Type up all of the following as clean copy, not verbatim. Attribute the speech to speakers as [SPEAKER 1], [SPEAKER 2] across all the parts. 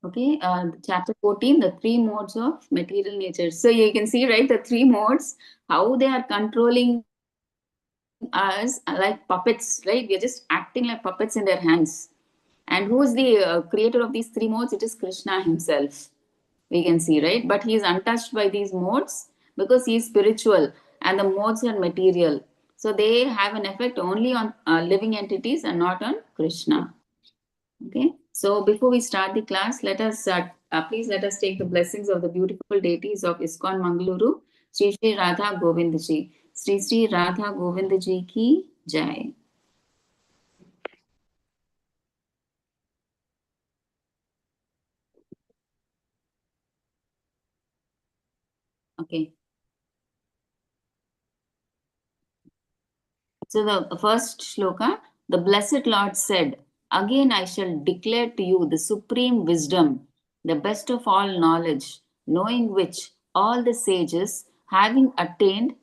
[SPEAKER 1] Okay, chapter 14, the three modes of material nature. So you can see, right, the three modes, how they are controlling us like puppets, right? We are just acting like puppets in their hands. And who is the creator of these three modes? It is Krishna himself. We can see, right? But he is untouched by these modes because he is spiritual and the modes are material. So they have an effect only on living entities and not on Krishna. Okay, so before we start the class, let us please let us take the blessings of the beautiful deities of ISKCON Mangaluru, Sri Sri Radha Govind Ji. Sri Sri Radha Govind Ji ki Jai. Okay, so the first shloka, the blessed Lord said, again I shall declare to you the supreme wisdom, the best of all knowledge, knowing which all the sages, having attained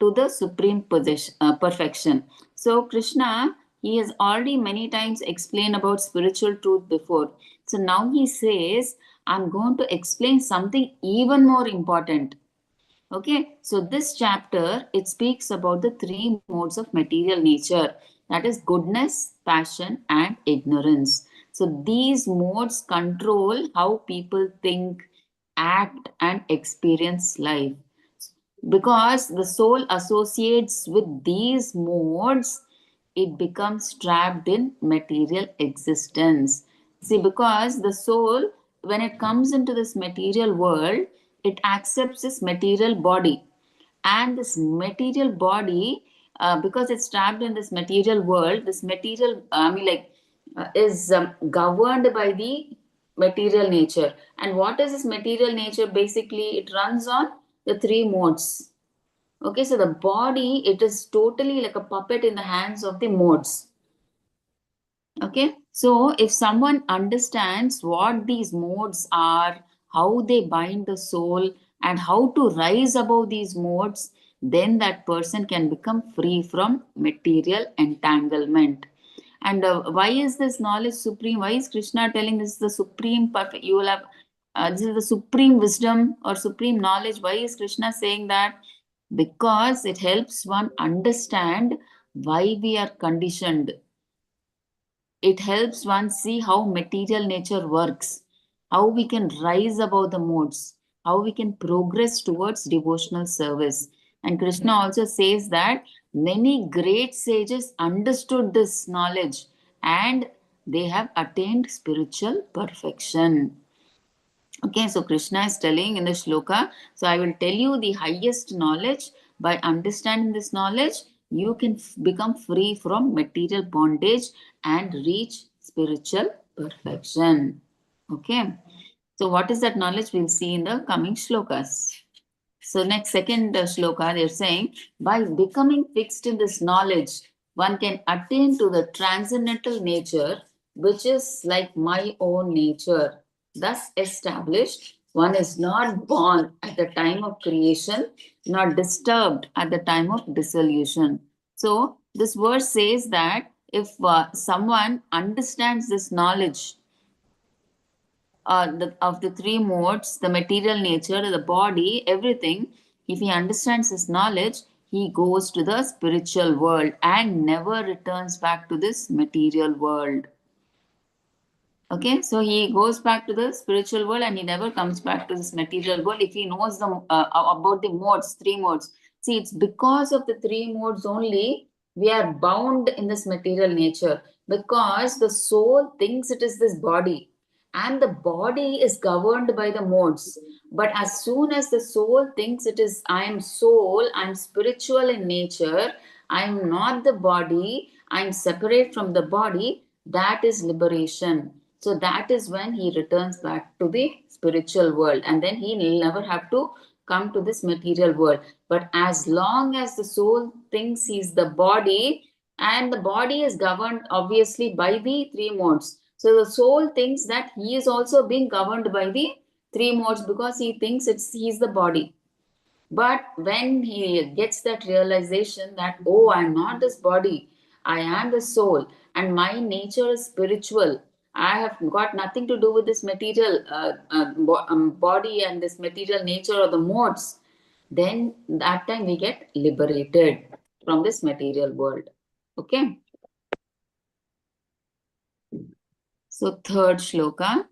[SPEAKER 1] to the supreme perfection. So, Krishna, he has already many times explained about spiritual truth before. So, now he says, I'm going to explain something even more important. Okay, so this chapter it speaks about the three modes of material nature, that is goodness, passion, and ignorance. So these modes control how people think, act, and experience life. Because the soul associates with these modes, it becomes trapped in material existence. See, because the soul, when it comes into this material world, it accepts this material body. And this material body, because it's trapped in this material world, this material, is governed by the material nature. And what is this material nature? Basically, it runs on the three modes. Okay, so the body, it is totally like a puppet in the hands of the modes. Okay, so if someone understands what these modes are, how they bind the soul, and how to rise above these modes, then that person can become free from material entanglement. And why is this knowledge supreme? Why is Krishna telling this is the supreme perfect? You will have this is the supreme wisdom or supreme knowledge. Why is Krishna saying that? Because it helps one understand why we are conditioned. It helps one see how material nature works, how we can rise above the modes, how we can progress towards devotional service. And Krishna also says that many great sages understood this knowledge and they have attained spiritual perfection. Okay, so Krishna is telling in the shloka, so I will tell you the highest knowledge. By understanding this knowledge, you can become free from material bondage and reach spiritual perfection. Okay, so what is that knowledge? We'll see in the coming shlokas. So, next, second shloka, they're saying, by becoming fixed in this knowledge, one can attain to the transcendental nature, which is like my own nature. Thus established, one is not born at the time of creation, nor disturbed at the time of dissolution. So, this verse says that if someone understands this knowledge, of the three modes, the material nature, the body, everything, if he understands this knowledge, he goes to the spiritual world and never returns back to this material world. Okay, so he goes back to the spiritual world and he never comes back to this material world if he knows about the modes, three modes. See, it's because of the three modes only we are bound in this material nature because the soul thinks it is this body and the body is governed by the modes. But as soon as the soul thinks it is, I am soul, I am spiritual in nature, I am not the body, I am separate from the body, that is liberation. So that is when he returns back to the spiritual world and then he will never have to come to this material world. But as long as the soul thinks he's the body, and the body is governed obviously by the three modes. So the soul thinks that he is also being governed by the three modes because he thinks he's the body. But when he gets that realization that, oh, I'm not this body, I am the soul, and my nature is spiritual, I have got nothing to do with this material body and this material nature or the modes, then that time we get liberated from this material world. Okay. So third shloka.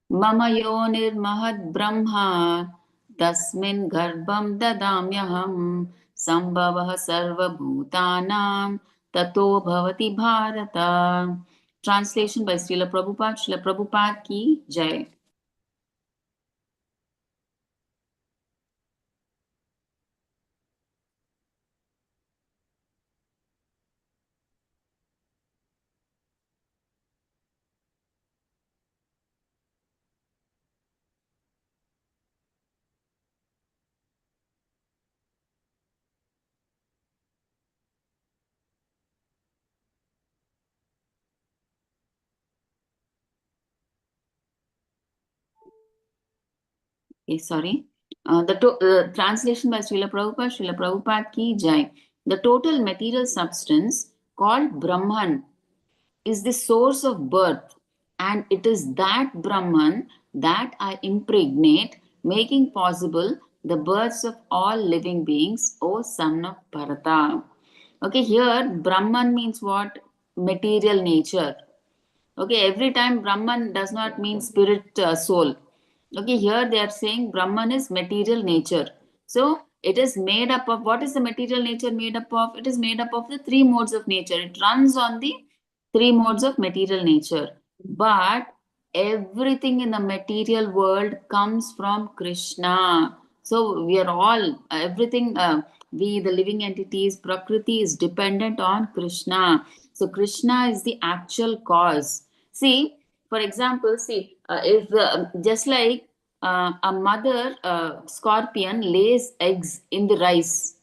[SPEAKER 1] Mama yonir mahad brahma tasmin garbham dadamyaham sambhavah sarva bhutanam tato bhavati bharata. Translation by Srila Prabhupada. Srila Prabhupada ki jai. Okay, sorry. Translation by Srila Prabhupada. Srila Prabhupada ki jai. The total material substance called Brahman is the source of birth, and it is that Brahman that I impregnate, making possible the births of all living beings, O son of Bharata. Okay, here Brahman means what? Material nature. Okay, every time Brahman does not mean spirit, soul. Okay, here they are saying Brahman is material nature. So it is made up of, what is the material nature made up of? It is made up of the three modes of nature. It runs on the three modes of material nature. But everything in the material world comes from Krishna. So we are all, everything, we, the living entities, Prakriti is dependent on Krishna. So Krishna is the actual cause. See, for example, see, if just like a mother scorpion lays eggs in the rice,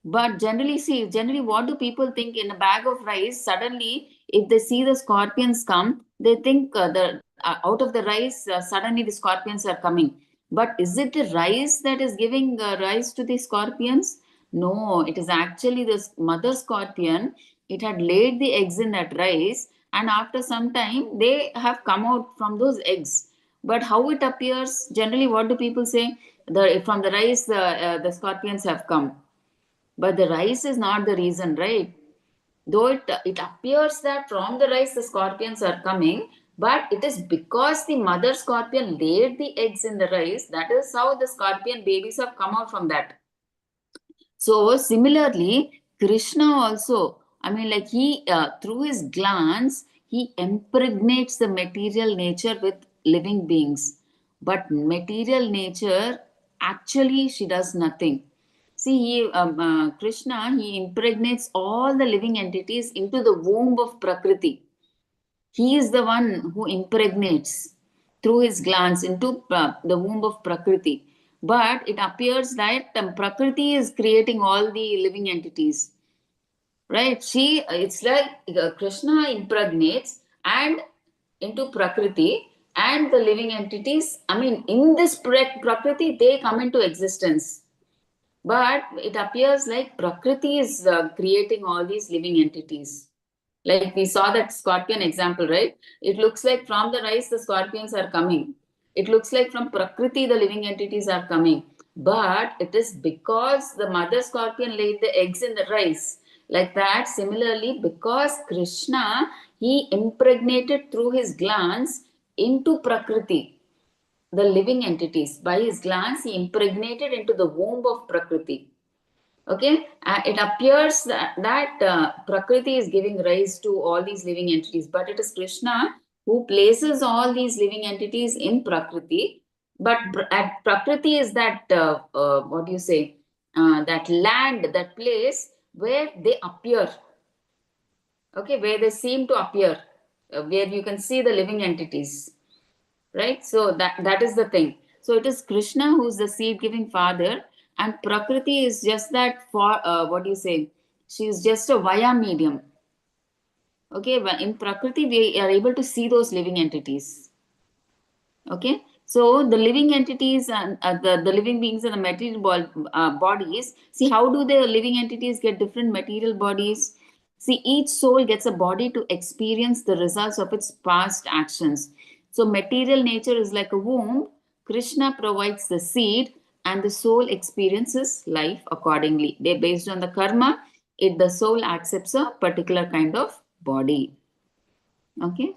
[SPEAKER 1] but generally, see, generally, what do people think in a bag of rice? Suddenly, if they see the scorpions come, they think out of the rice, suddenly the scorpions are coming. But is it the rice that is giving rise to the scorpions? No, it is actually the mother scorpion. It had laid the eggs in that rice, and after some time, they have come out from those eggs. But how it appears, generally, what do people say? From the rice, the scorpions have come, but the rice is not the reason, right? Though it appears that from the rice the scorpions are coming, but it is because the mother scorpion laid the eggs in the rice. That is how the scorpion babies have come out from that. So similarly, Krishna also, I mean, like he, through his glance, he impregnates the material nature with living beings. But material nature, actually, she does nothing. See, Krishna, he impregnates all the living entities into the womb of Prakriti. He is the one who impregnates through his glance into the womb of Prakriti. But it appears that Prakriti is creating all the living entities, right? It's like Krishna impregnates and into Prakriti, and the living entities, I mean, in this Prakriti, they come into existence. But it appears like Prakriti is creating all these living entities. Like we saw that scorpion example, right? It looks like from the rice the scorpions are coming. It looks like from Prakriti the living entities are coming. But it is because the mother scorpion laid the eggs in the rice. Like that, similarly, because Krishna, he impregnated through his glance into Prakriti, the living entities. By his glance, he impregnated into the womb of Prakriti. Okay, it appears that Prakriti is giving rise to all these living entities, but it is Krishna who places all these living entities in Prakriti. But at Prakriti is that, what do you say, that land, that place where they appear, okay, where they seem to appear, where you can see the living entities, right? So that is the thing. So it is Krishna who's the seed giving father, and Prakriti is just that, for what do you say, she is just a via medium. Okay, well, in Prakriti we are able to see those living entities. Okay, so the living entities and the living beings and the material bodies, see, how do the living entities get different material bodies? See, each soul gets a body to experience the results of its past actions. So, material nature is like a womb. Krishna provides the seed, and the soul experiences life accordingly. They based on the karma, the soul accepts a particular kind of body. Okay.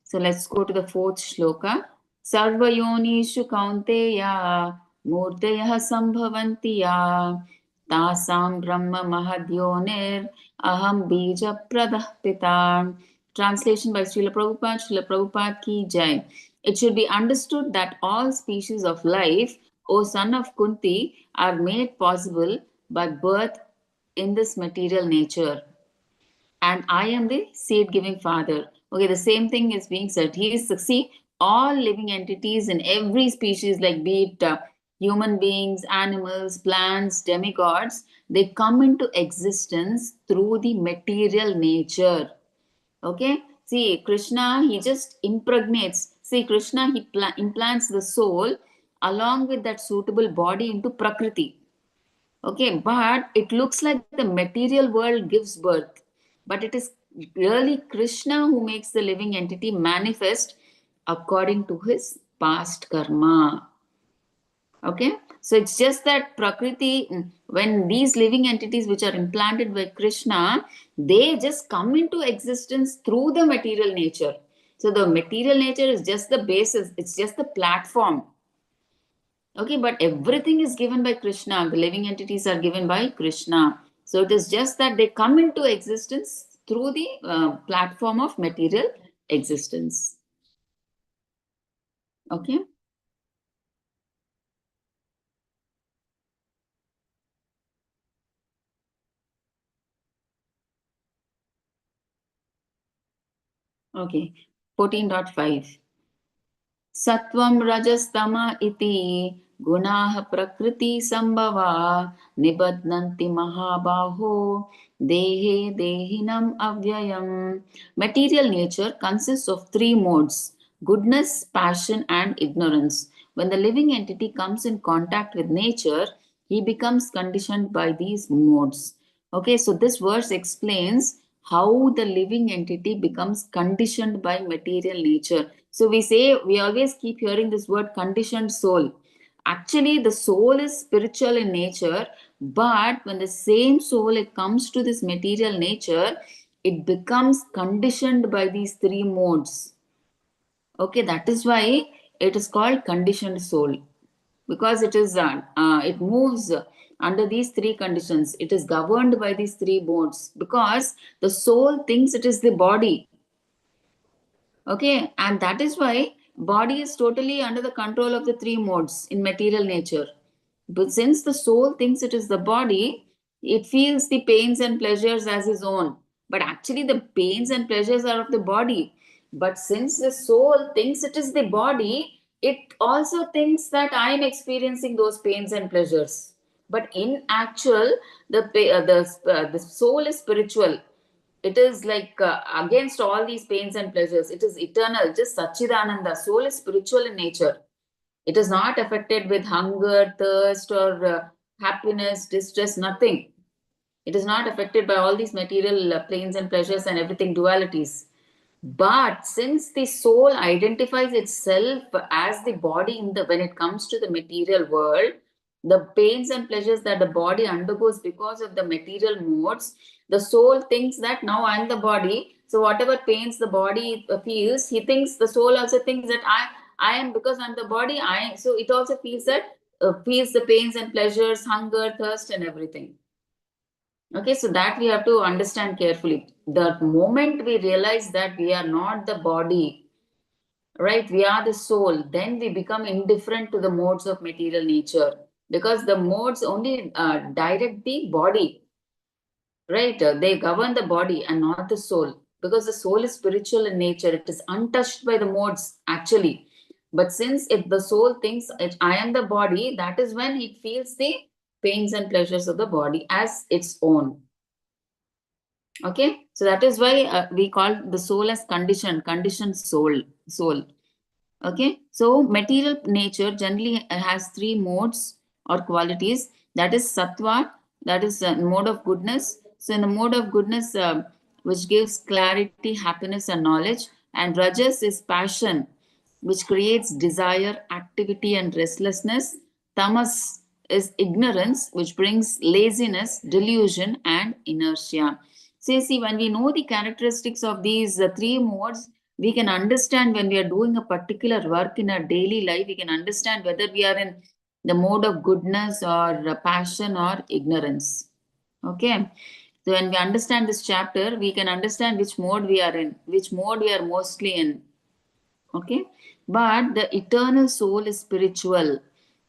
[SPEAKER 1] So let's go to the fourth shloka. Sarvayonishu kaunteya murtayah sambhavanti ya tasam brahma mahadyonir aham bija pradah pita. Translation by Srila Prabhupada. Srila Prabhupada ki jai. It should be understood that all species of life, O son of Kunti, are made possible by birth in this material nature, and I am the seed giving father. Okay, the same thing is being said. He is, see, all living entities in every species, like be it human beings, animals, plants, demigods, they come into existence through the material nature. Okay, see, Krishna, he just impregnates. See, Krishna, he implants the soul along with that suitable body into Prakriti. Okay, but it looks like the material world gives birth, but it is really Krishna who makes the living entity manifest according to his past karma. Okay, so it's just that Prakriti, when these living entities which are implanted by Krishna, they just come into existence through the material nature. So the material nature is just the basis, it's just the platform. Okay, but everything is given by Krishna. The living entities are given by Krishna. So it is just that they come into existence through the platform of material existence. Okay. Okay. 14.5. Sattvam rajastama iti gunaha prakriti sambhava nibadnanti mahabaho dehe dehinam avyayam. Material nature consists of three modes: goodness, passion, and ignorance. When the living entity comes in contact with nature, he becomes conditioned by these modes. Okay, so this verse explains how the living entity becomes conditioned by material nature. So we always keep hearing this word conditioned soul. Actually, the soul is spiritual in nature, but when the same soul it comes to this material nature, it becomes conditioned by these three modes. Okay, that is why it is called conditioned soul, because it moves under these three conditions. It is governed by these three modes because the soul thinks it is the body. Okay, and that is why body is totally under the control of the three modes in material nature. But since the soul thinks it is the body, it feels the pains and pleasures as his own. But actually, the pains and pleasures are of the body. But since the soul thinks it is the body, it also thinks that I am experiencing those pains and pleasures. But in actual, the soul is spiritual. It is like against all these pains and pleasures. It is eternal, just Sachidananda. Soul is spiritual in nature. It is not affected with hunger, thirst, or happiness, distress, nothing. It is not affected by all these material pains and pleasures and everything, dualities. But since the soul identifies itself as the body in the when it comes to the material world, the pains and pleasures that the body undergoes because of the material modes, the soul thinks that now I am the body. So whatever pains the body feels, he thinks the soul also thinks that I am, because I'm the body. I so it also feels that feels the pains and pleasures, hunger, thirst, and everything. Okay, so that we have to understand carefully. The moment we realize that we are not the body, right, we are the soul, then we become indifferent to the modes of material nature, because the modes only direct the body, right? They govern the body and not the soul, because the soul is spiritual in nature. It is untouched by the modes actually. But since if the soul thinks I am the body, that is when it feels the pains and pleasures of the body as its own. Okay, so that is why we call the soul as conditioned soul. Okay, so material nature generally has three modes or qualities. That is sattva, that is mode of goodness. So in the mode of goodness, which gives clarity, happiness, and knowledge, and rajas is passion, which creates desire, activity, and restlessness. Tamas is ignorance, which brings laziness, delusion, and inertia. So, see, when we know the characteristics of these three modes, we can understand when we are doing a particular work in our daily life, we can understand whether we are in the mode of goodness or passion or ignorance. Okay. So, when we understand this chapter, we can understand which mode we are in, which mode we are mostly in. Okay, but the eternal soul is spiritual.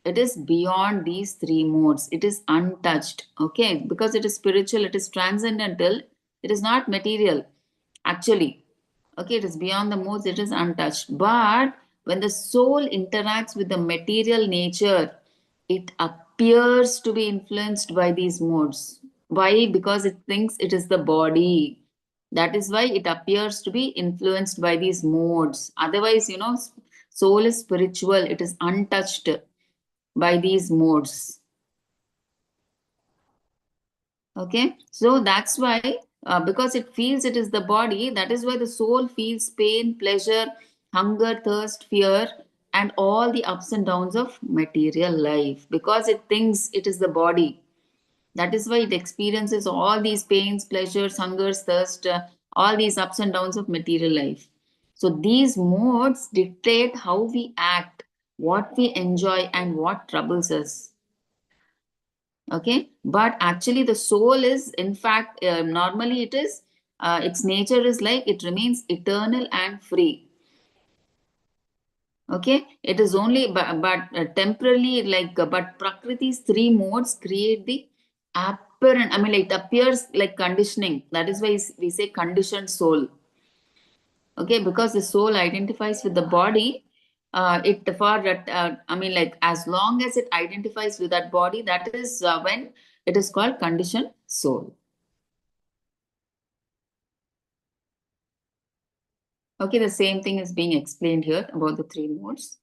[SPEAKER 1] It is beyond these three modes. It is untouched. Okay, because it is spiritual, it is transcendental, it is not material actually. Okay, it is beyond the modes, it is untouched. But when the soul interacts with the material nature, it appears to be influenced by these modes. Why? Because it thinks it is the body. That is why it appears to be influenced by these modes. Otherwise, soul is spiritual, it is untouched by these modes. Okay, so that's why, because it feels it is the body, that is why the soul feels pain, pleasure, hunger, thirst, fear, and all the ups and downs of material life, because it thinks it is the body. That is why it experiences all these pains, pleasures, hungers, thirst, all these ups and downs of material life. So these modes dictate how we act, what we enjoy, and what troubles us. Okay, but actually the soul is, in fact, normally it is, its nature is like it remains eternal and free. Okay, it is only but temporarily, like, but Prakriti's three modes create the apparent, I mean, like, it appears like conditioning. That is why we say conditioned soul. Okay, because the soul identifies with the body, it for that, I mean, like, as long as it identifies with that body, that is when it is called conditioned soul. Okay, the same thing is being explained here about the three modes.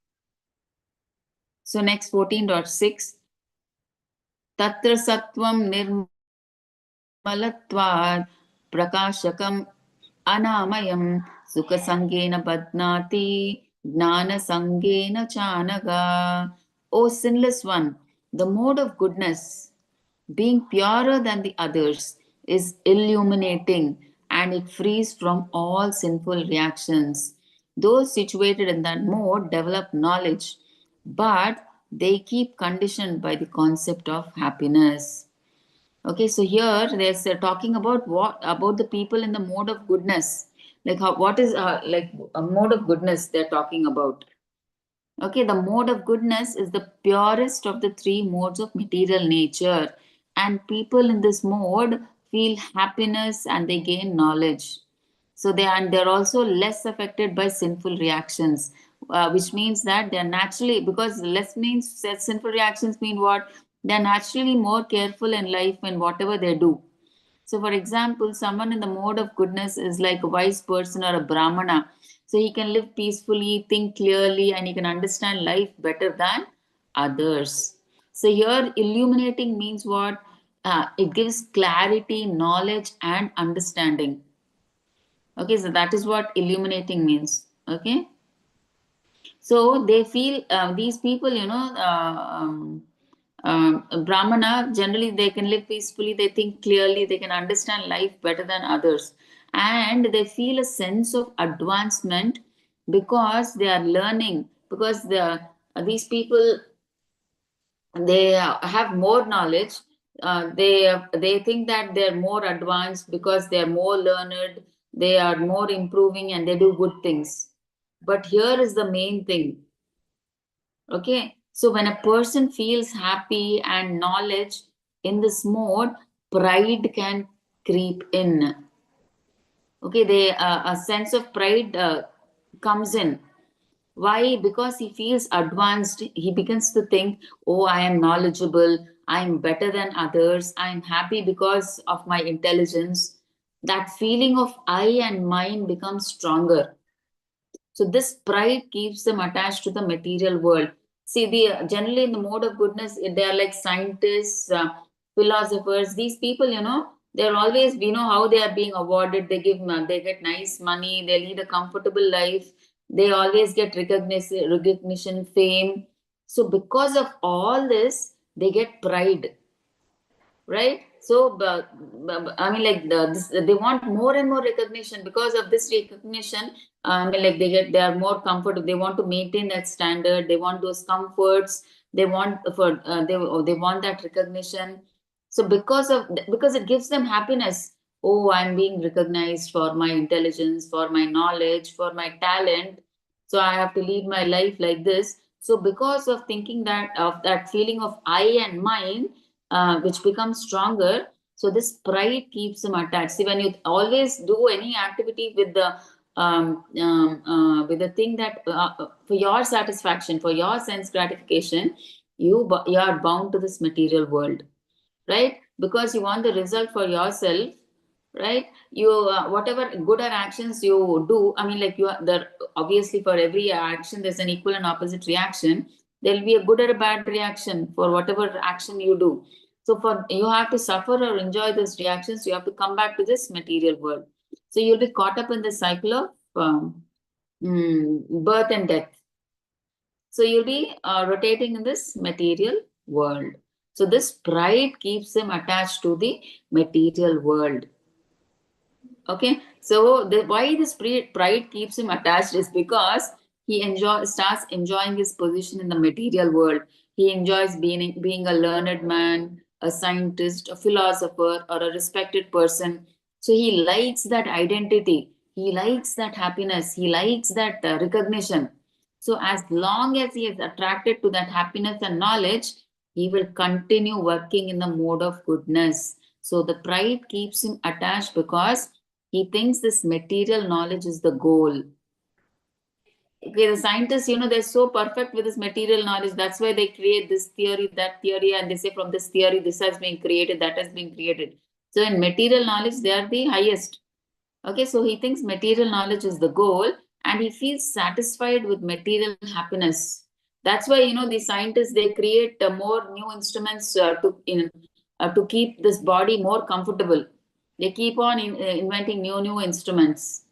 [SPEAKER 1] So next 14.6, Tatra Sattvam Nirmalatvad Prakashakam Anamayam Sukasangena Badnati Gnana Sangena Chanaga. O sinless one, the mode of goodness, being purer than the others, is illuminating and it frees from all sinful reactions. Those situated in that mode develop knowledge, but they keep conditioned by the concept of happiness. Okay, so here they're talking about what about the people in the mode of goodness, like how what is like a mode of goodness they're talking about. Okay, the mode of goodness is the purest of the three modes of material nature, and people in this mode feel happiness and they gain knowledge. So they're also less affected by sinful reactions, which means that they're naturally, because less means sinful reactions mean what? They're naturally more careful in life in whatever they do. So, for example, someone in the mode of goodness is like a wise person or a brahmana. So, he can live peacefully, think clearly, and he can understand life better than others. So, here illuminating means what? It gives clarity, knowledge, and understanding. Okay, so that is what illuminating means. Okay, so they feel these people, Brahmana, generally they can live peacefully, they think clearly, they can understand life better than others, and they feel a sense of advancement because they are learning. Because these people, they have more knowledge. They think that they're more advanced because they're more learned, they are more improving, and they do good things. But here is the main thing. Okay, so when a person feels happy and knowledge in this mode, pride can creep in. Okay, they a sense of pride comes in. Why? Because he feels advanced. He begins to think, oh, I am knowledgeable, I am better than others, I am happy because of my intelligence. That feeling of I and mine becomes stronger. So this pride keeps them attached to the material world. See, the generally in the mode of goodness, they are like scientists, philosophers. These people, They're always, we know how they are being awarded. They get nice money. They lead a comfortable life. They always get recognition, fame. So because of all this, they get pride, right? So, I mean, like they want more and more recognition. Because of this recognition, I mean, like they are more comfortable. They want to maintain that standard. They want those comforts. They want they want that recognition. So because it gives them happiness. Oh, I'm being recognized for my intelligence, for my knowledge, for my talent. So I have to lead my life like this. So because of thinking that, of that feeling of I and mine, which becomes stronger. So this pride keeps him attached. See, when you always do any activity with the thing that for your satisfaction, for your sense gratification, you are bound to this material world, right? Because you want the result for yourself, right? You whatever good or actions you do, I mean, like you are there. Obviously, for every action, there's an equal and opposite reaction. There'll be a good or a bad reaction for whatever action you do. So, for you have to suffer or enjoy those reactions. You have to come back to this material world. So you'll be caught up in the cycle of birth and death. So you'll be rotating in this material world. So this pride keeps him attached to the material world. Okay, so why this pride keeps him attached is because he starts enjoying his position in the material world. He enjoys being a learned man, a scientist, a philosopher, or a respected person. So he likes that identity. He likes that happiness. He likes that recognition. So as long as he is attracted to that happiness and knowledge, he will continue working in the mode of goodness. So the pride keeps him attached because he thinks this material knowledge is the goal. Okay, the scientists, they're so perfect with this material knowledge. That's why they create this theory, that theory, and they say from this theory, this has been created, that has been created. So in material knowledge, they are the highest. Okay, so he thinks material knowledge is the goal, and he feels satisfied with material happiness. That's why the scientists, they create more new instruments to keep this body more comfortable. They keep on inventing new instruments,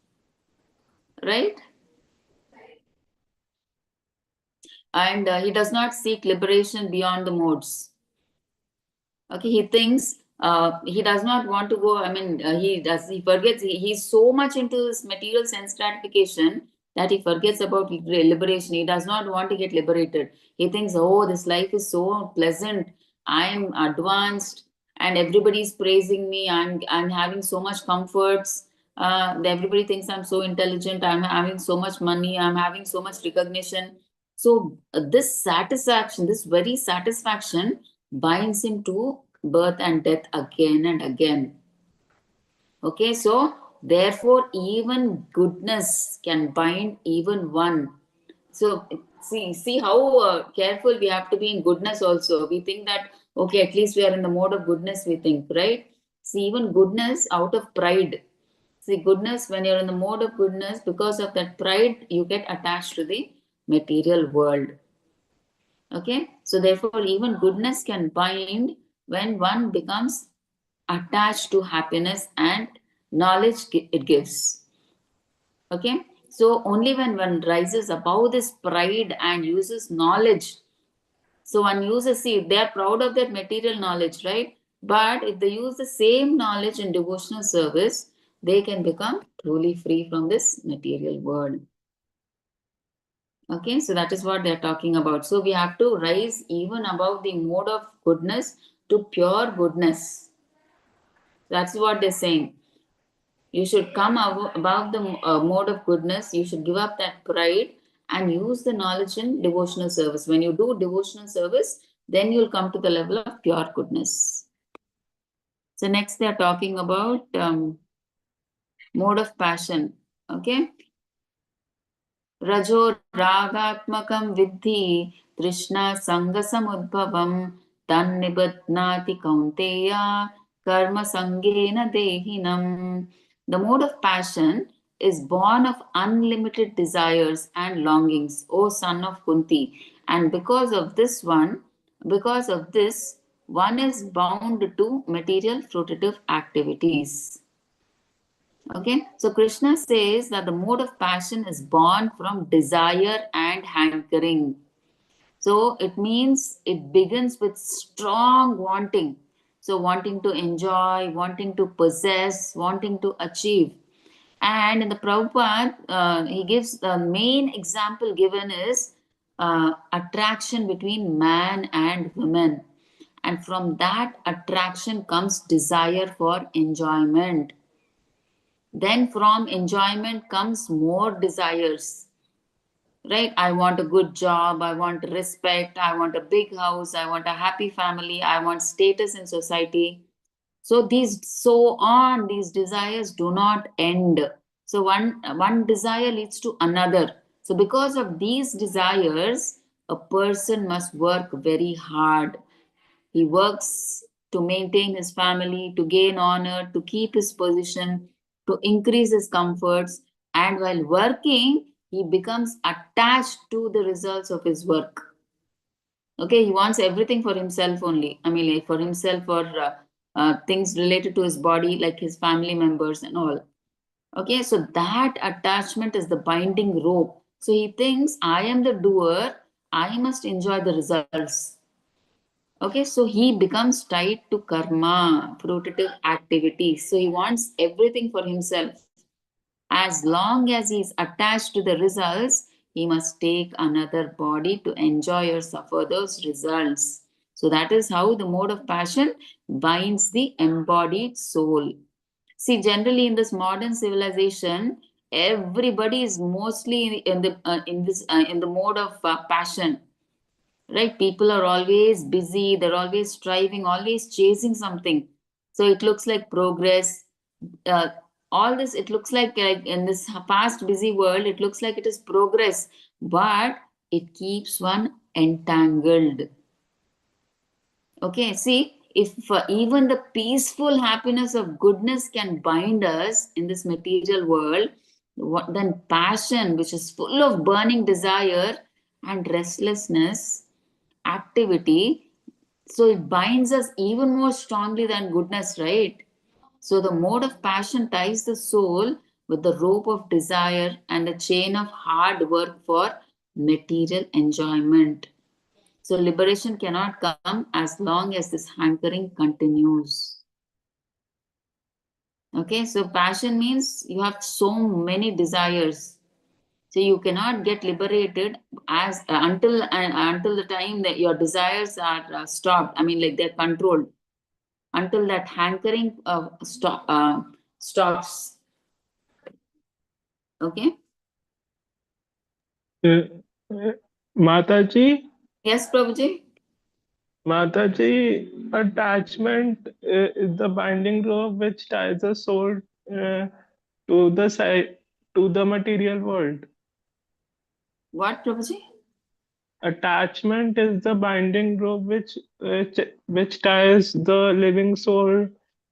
[SPEAKER 1] right? And he does not seek liberation beyond the modes. Okay, he thinks he does not want to go. I mean, he forgets. He's so much into this material sense gratification that he forgets about liberation. He does not want to get liberated. He thinks, oh, this life is so pleasant. I'm advanced, and everybody's praising me. I'm having so much comforts. Everybody thinks I'm so intelligent. I'm having so much money. I'm having so much recognition. So this satisfaction, this very satisfaction, binds him to birth and death again and again. Okay, so therefore, even goodness can bind even one. So see how careful we have to be in goodness also. We think that, okay, at least we are in the mode of goodness, we think, right? See, even goodness out of pride. See, goodness, when you're in the mode of goodness, because of that pride, you get attached to the material world. Okay, so therefore, even goodness can bind when one becomes attached to happiness and knowledge it gives. Okay, so only when one rises above this pride and uses knowledge. So one uses, see, they are proud of that material knowledge, right? But if they use the same knowledge in devotional service, they can become truly free from this material world. Okay, so that is what they're talking about. So we have to rise even above the mode of goodness to pure goodness. That's what they're saying. You should come above the mode of goodness. You should give up that pride and use the knowledge in devotional service. When you do devotional service, then you'll come to the level of pure goodness. So next they're talking about mode of passion. Okay. रजो रागात्मकं विद्धि तृष्णा संगसमुद्भवं तन्निबध्नाति कौन्तेय कर्म संगेन देहिनम्. The mode of passion is born of unlimited desires and longings, O son of Kunti. And because of this, one is bound to material fruitive activities. Okay, so Krishna says that the mode of passion is born from desire and hankering. So it means it begins with strong wanting. So wanting to enjoy, wanting to possess, wanting to achieve. And in the Prabhupada, he gives the main example given is attraction between man and woman. And from that attraction comes desire for enjoyment. Then from enjoyment comes more desires, right? I want a good job, I want respect, I want a big house, I want a happy family, I want status in society. So these, so on, these desires do not end. So one desire leads to another. So because of these desires, a person must work very hard. He works to maintain his family, to gain honor, to keep his position, to increase his comforts. And while working, he becomes attached to the results of his work. Okay, he wants everything for himself only. I mean, like for himself or things related to his body, like his family members and all. Okay, so that attachment is the binding rope. So he thinks, I am the doer, I must enjoy the results. Okay, so he becomes tied to karma, fruitive activities. So he wants everything for himself. As long as he is attached to the results, he must take another body to enjoy or suffer those results. So that is how the mode of passion binds the embodied soul. See, generally in this modern civilization, everybody is mostly in the mode of passion, right? People are always busy, they're always striving, always chasing something. So it looks like progress. uh, all this, it looks like in this fast busy world, it looks like it is progress, but it keeps one entangled. Okay, see, if even the peaceful happiness of goodness can bind us in this material world, then passion, which is full of burning desire and restlessness, activity, so it binds us even more strongly than goodness, right? So the mode of passion ties the soul with the rope of desire and the chain of hard work for material enjoyment. So liberation cannot come as long as this hankering continues. Okay, so passion means you have so many desires. So you cannot get liberated as until the time that your desires are stopped. I mean, like they're controlled, until that hankering stops. Okay.
[SPEAKER 2] Uh, uh, Mataji,
[SPEAKER 1] Yes, Prabhuji.
[SPEAKER 2] Mataji, attachment is the binding rope which ties the soul uh, to the side, to the material world.
[SPEAKER 1] What, Prabhuji?
[SPEAKER 2] Attachment is the binding rope which ties the living soul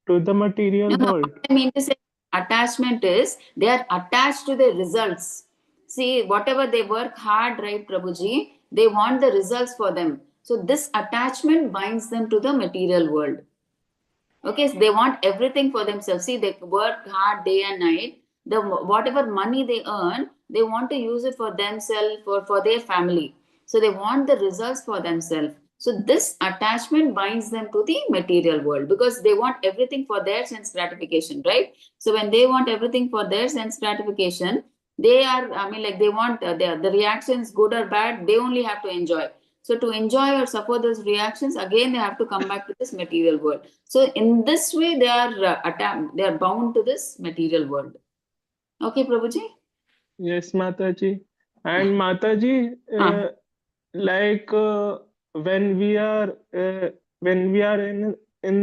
[SPEAKER 2] to the material
[SPEAKER 1] No, no.
[SPEAKER 2] world.
[SPEAKER 1] What I mean to say, attachment is they are attached to the results. See, whatever they work hard, right, Prabhuji, they want the results for them. So this attachment binds them to the material world. Okay, so they want everything for themselves. See, they work hard day and night. The whatever money they earn, they want to use it for themselves, for their family. So they want the results for themselves. So this attachment binds them to the material world because they want everything for their sense gratification, right? So when they want everything for their sense gratification, they are, I mean, like they want the reactions, good or bad, they only have to enjoy. So to enjoy or suffer those reactions, again they have to come back to this material world. So in this way, they are they are bound to this material world. Okay, Prabhuji.
[SPEAKER 2] Yes, Mataji. And Mataji,
[SPEAKER 1] Ah.
[SPEAKER 2] like when we are in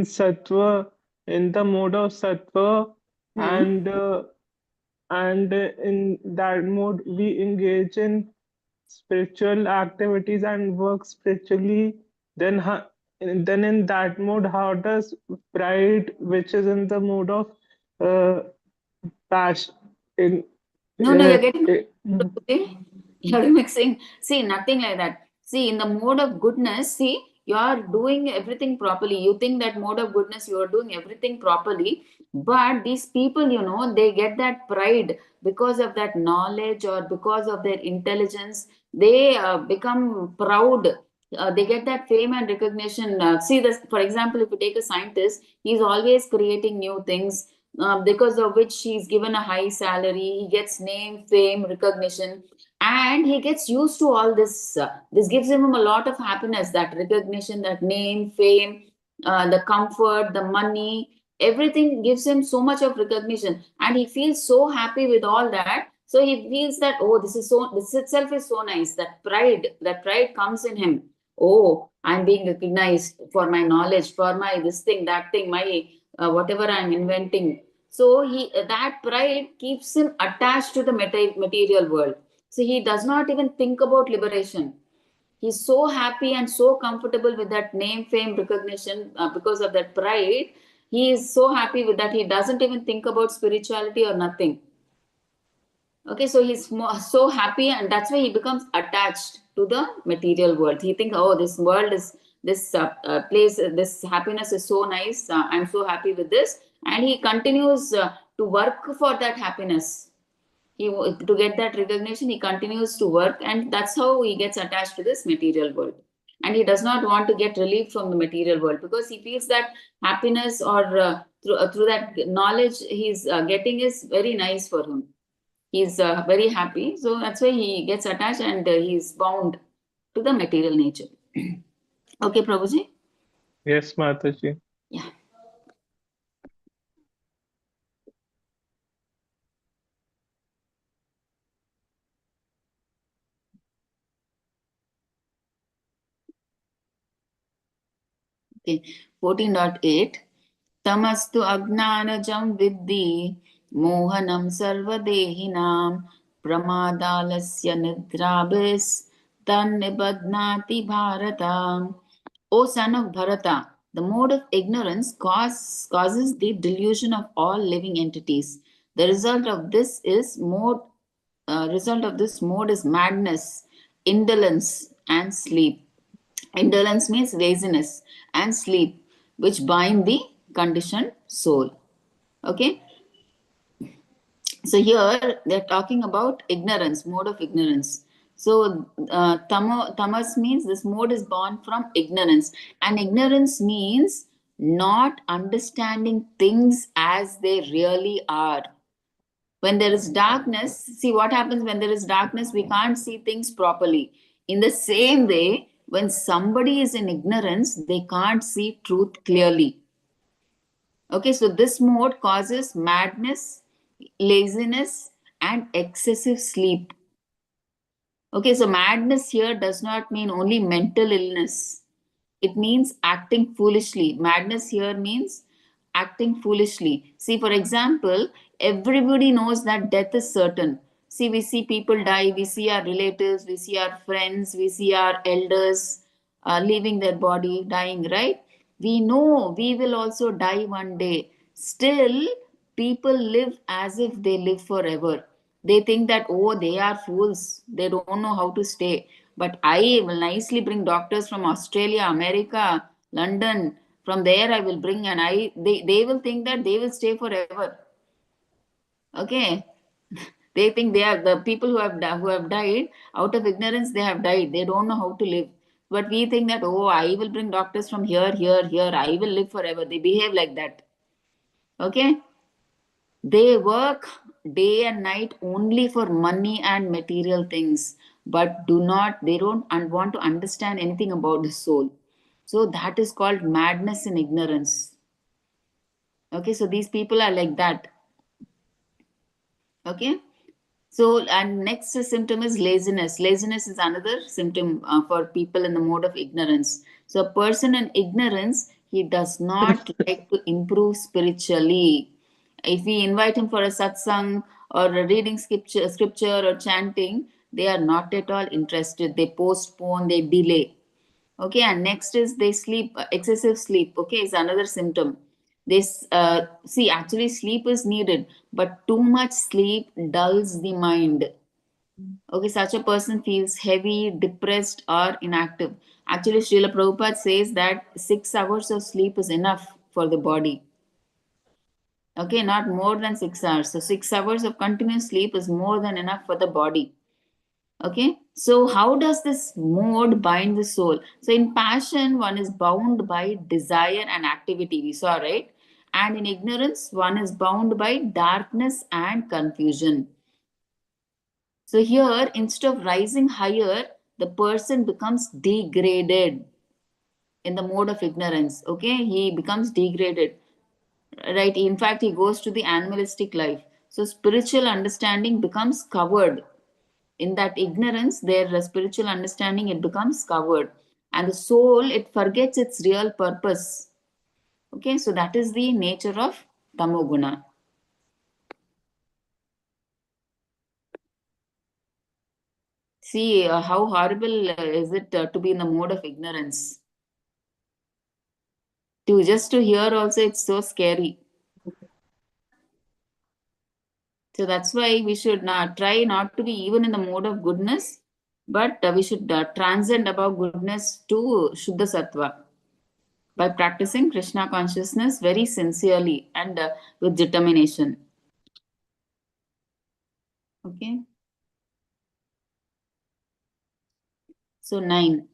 [SPEAKER 2] sattva, in the mode of sattva,
[SPEAKER 1] Hmm.
[SPEAKER 2] and in that mode we engage in spiritual activities and work spiritually, then then in that mode, how does pride, which is in the mode of uh, passion, in
[SPEAKER 1] No, no, you're getting
[SPEAKER 2] uh,
[SPEAKER 1] Prabhuji. You're mixing. See, nothing like that. See, in the mode of goodness, see, You are doing everything properly. You think that mode of goodness, you are doing everything properly. But these people, you know, they get that pride because of that knowledge or because of their intelligence. They become proud. They get that fame and recognition. See this, for example, if you take a scientist, he's always creating new things, because of which he's given a high salary. He gets name, fame, recognition, and he gets used to all this. This gives him a lot of happiness, that recognition, that name, fame, the comfort, the money, everything gives him so much of recognition, and he feels so happy with all that. So he feels that, oh, this itself is so nice. That pride comes in him. Oh, I'm being recognized for my knowledge, for my this thing, that thing, my whatever I'm inventing. So he that pride keeps him attached to the material world. So he does not even think about liberation. He's so happy and so comfortable with that name, fame, recognition, because of that pride. He is so happy with that. He doesn't even think about spirituality or nothing. Okay, so he's so happy, and that's why he becomes attached to the material world. He thinks, oh, this world is this place, this happiness is so nice. I'm so happy with this, and he continues to work for that happiness. To get that recognition, he continues to work, and that's how he gets attached to this material world. And he does not want to get relief from the material world, because he feels that happiness, or through that knowledge he's getting, is very nice for him. He's very happy, so that's why he gets attached, and he's bound to the material nature. Okay, Prabhuji?
[SPEAKER 2] Yes, Mataji.
[SPEAKER 1] Yeah. Okay. 14.8. तमस्तु अज्ञानजं विद्धि मोहनं सर्वदेहिनां प्रमादालस्य निद्राभिस्तन्निबध्नाति भारता. O son of Bharata, the mode of ignorance causes the delusion of all living entities. The result of this mode is madness, indolence, and sleep. Indolence means laziness, and sleep, which bind the conditioned soul. Okay, so here they're talking about ignorance, mode of ignorance. So tamas means this mode is born from ignorance, and ignorance means not understanding things as they really are. When there is darkness, see what happens when there is darkness, we can't see things properly. In the same way, when somebody is in ignorance, they can't see truth clearly. Okay, so this mode causes madness, laziness, and excessive sleep. Okay, so madness here does not mean only mental illness. It means acting foolishly. Madness here means acting foolishly. See, for example, everybody knows that death is certain. See, we see people die, we see our relatives, we see our friends, we see our elders leaving their body, dying, right? We know we will also die one day. Still, people live as if they live forever. They think that, oh, they are fools. They don't know how to stay. But I will nicely bring doctors from Australia, America, London. From there, I will bring, and they will think that they will stay forever. Okay. They think they are the people who have died out of ignorance. They have died. They don't know how to live. But we think that, oh, I will bring doctors from here, here, here. I will live forever. They behave like that. Okay. They work day and night only for money and material things, but they don't want to understand anything about the soul. So that is called madness and ignorance. Okay, so these people are like that. Okay, so and next symptom is laziness. Laziness is another symptom for people in the mode of ignorance. So a person in ignorance, he does not like to improve spiritually. If we invite him for a satsang or a reading scripture or chanting, they are not at all interested. They postpone, they delay. Okay, and next is they sleep, excessive sleep. Okay, is another symptom. This see, actually sleep is needed, but too much sleep dulls the mind. Okay, such a person feels heavy, depressed, or inactive. Actually, Srila Prabhupada says that 6 hours of sleep is enough for the body. Okay, not more than 6 hours. So, 6 hours of continuous sleep is more than enough for the body. Okay, so how does this mode bind the soul? So, in passion, one is bound by desire and activity, we saw, right? And in ignorance, one is bound by darkness and confusion. So here, instead of rising higher, the person becomes degraded in the mode of ignorance. Okay, he becomes degraded, right? In fact, he goes to the animalistic life. So spiritual understanding becomes covered. In that ignorance, their spiritual understanding it becomes covered, and the soul it forgets its real purpose. Okay, so that is the nature of tamoguna. See how horrible is it to be in the mode of ignorance. To just to hear also it's so scary. So that's why we should not try not to be even in the mode of goodness, but we should transcend above goodness to Shuddha Sattva by practicing Krishna consciousness very sincerely and with determination. Okay. So 9.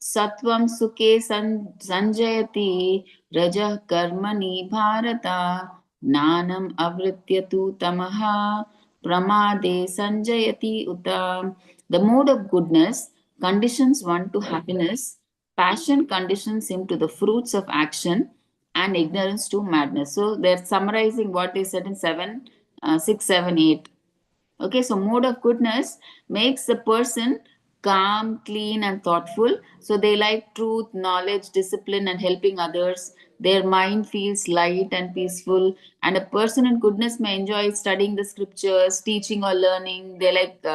[SPEAKER 1] Sattvam sukhe sanjayati rajah karmani bharata nanam avritya tu tamaha pramade sanjayati uta. The mode of goodness conditions one to happiness, passion conditions him to the fruits of action, and ignorance to madness. So they're summarizing what they said in 6, 7, 8. Okay, so mode of goodness makes the person calm, clean, and thoughtful. So they like truth, knowledge, discipline, and helping others. Their mind feels light and peaceful. And a person in goodness may enjoy studying the scriptures, teaching or learning. They like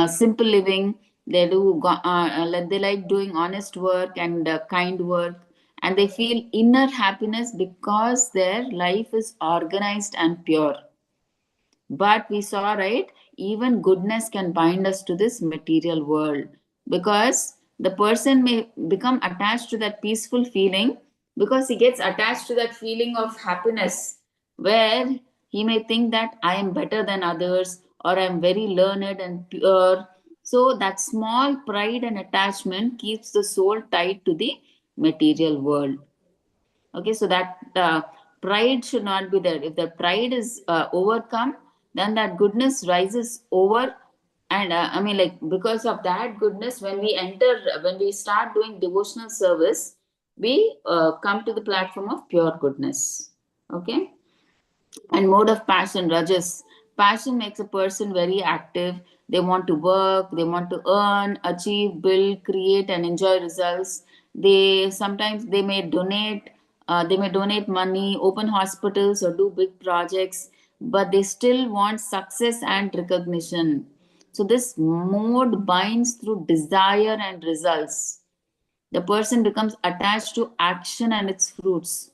[SPEAKER 1] simple living. They like doing honest work and kind work. And they feel inner happiness because their life is organized and pure. But we saw, right, even goodness can bind us to this material world because the person may become attached to that peaceful feeling because he gets attached to that feeling of happiness where he may think that I am better than others or I am very learned and pure. So that small pride and attachment keeps the soul tied to the material world. Okay, so that pride should not be there. If the pride is overcome, then that goodness rises over. And I mean, like, because of that goodness, when we start doing devotional service, we come to the platform of pure goodness. Okay. And mode of passion, rajas. Passion makes a person very active. They want to work, they want to earn, achieve, build, create, and enjoy results. They may donate money, open hospitals, or do big projects, but they still want success and recognition. So this mode binds through desire and results. The person becomes attached to action and its fruits.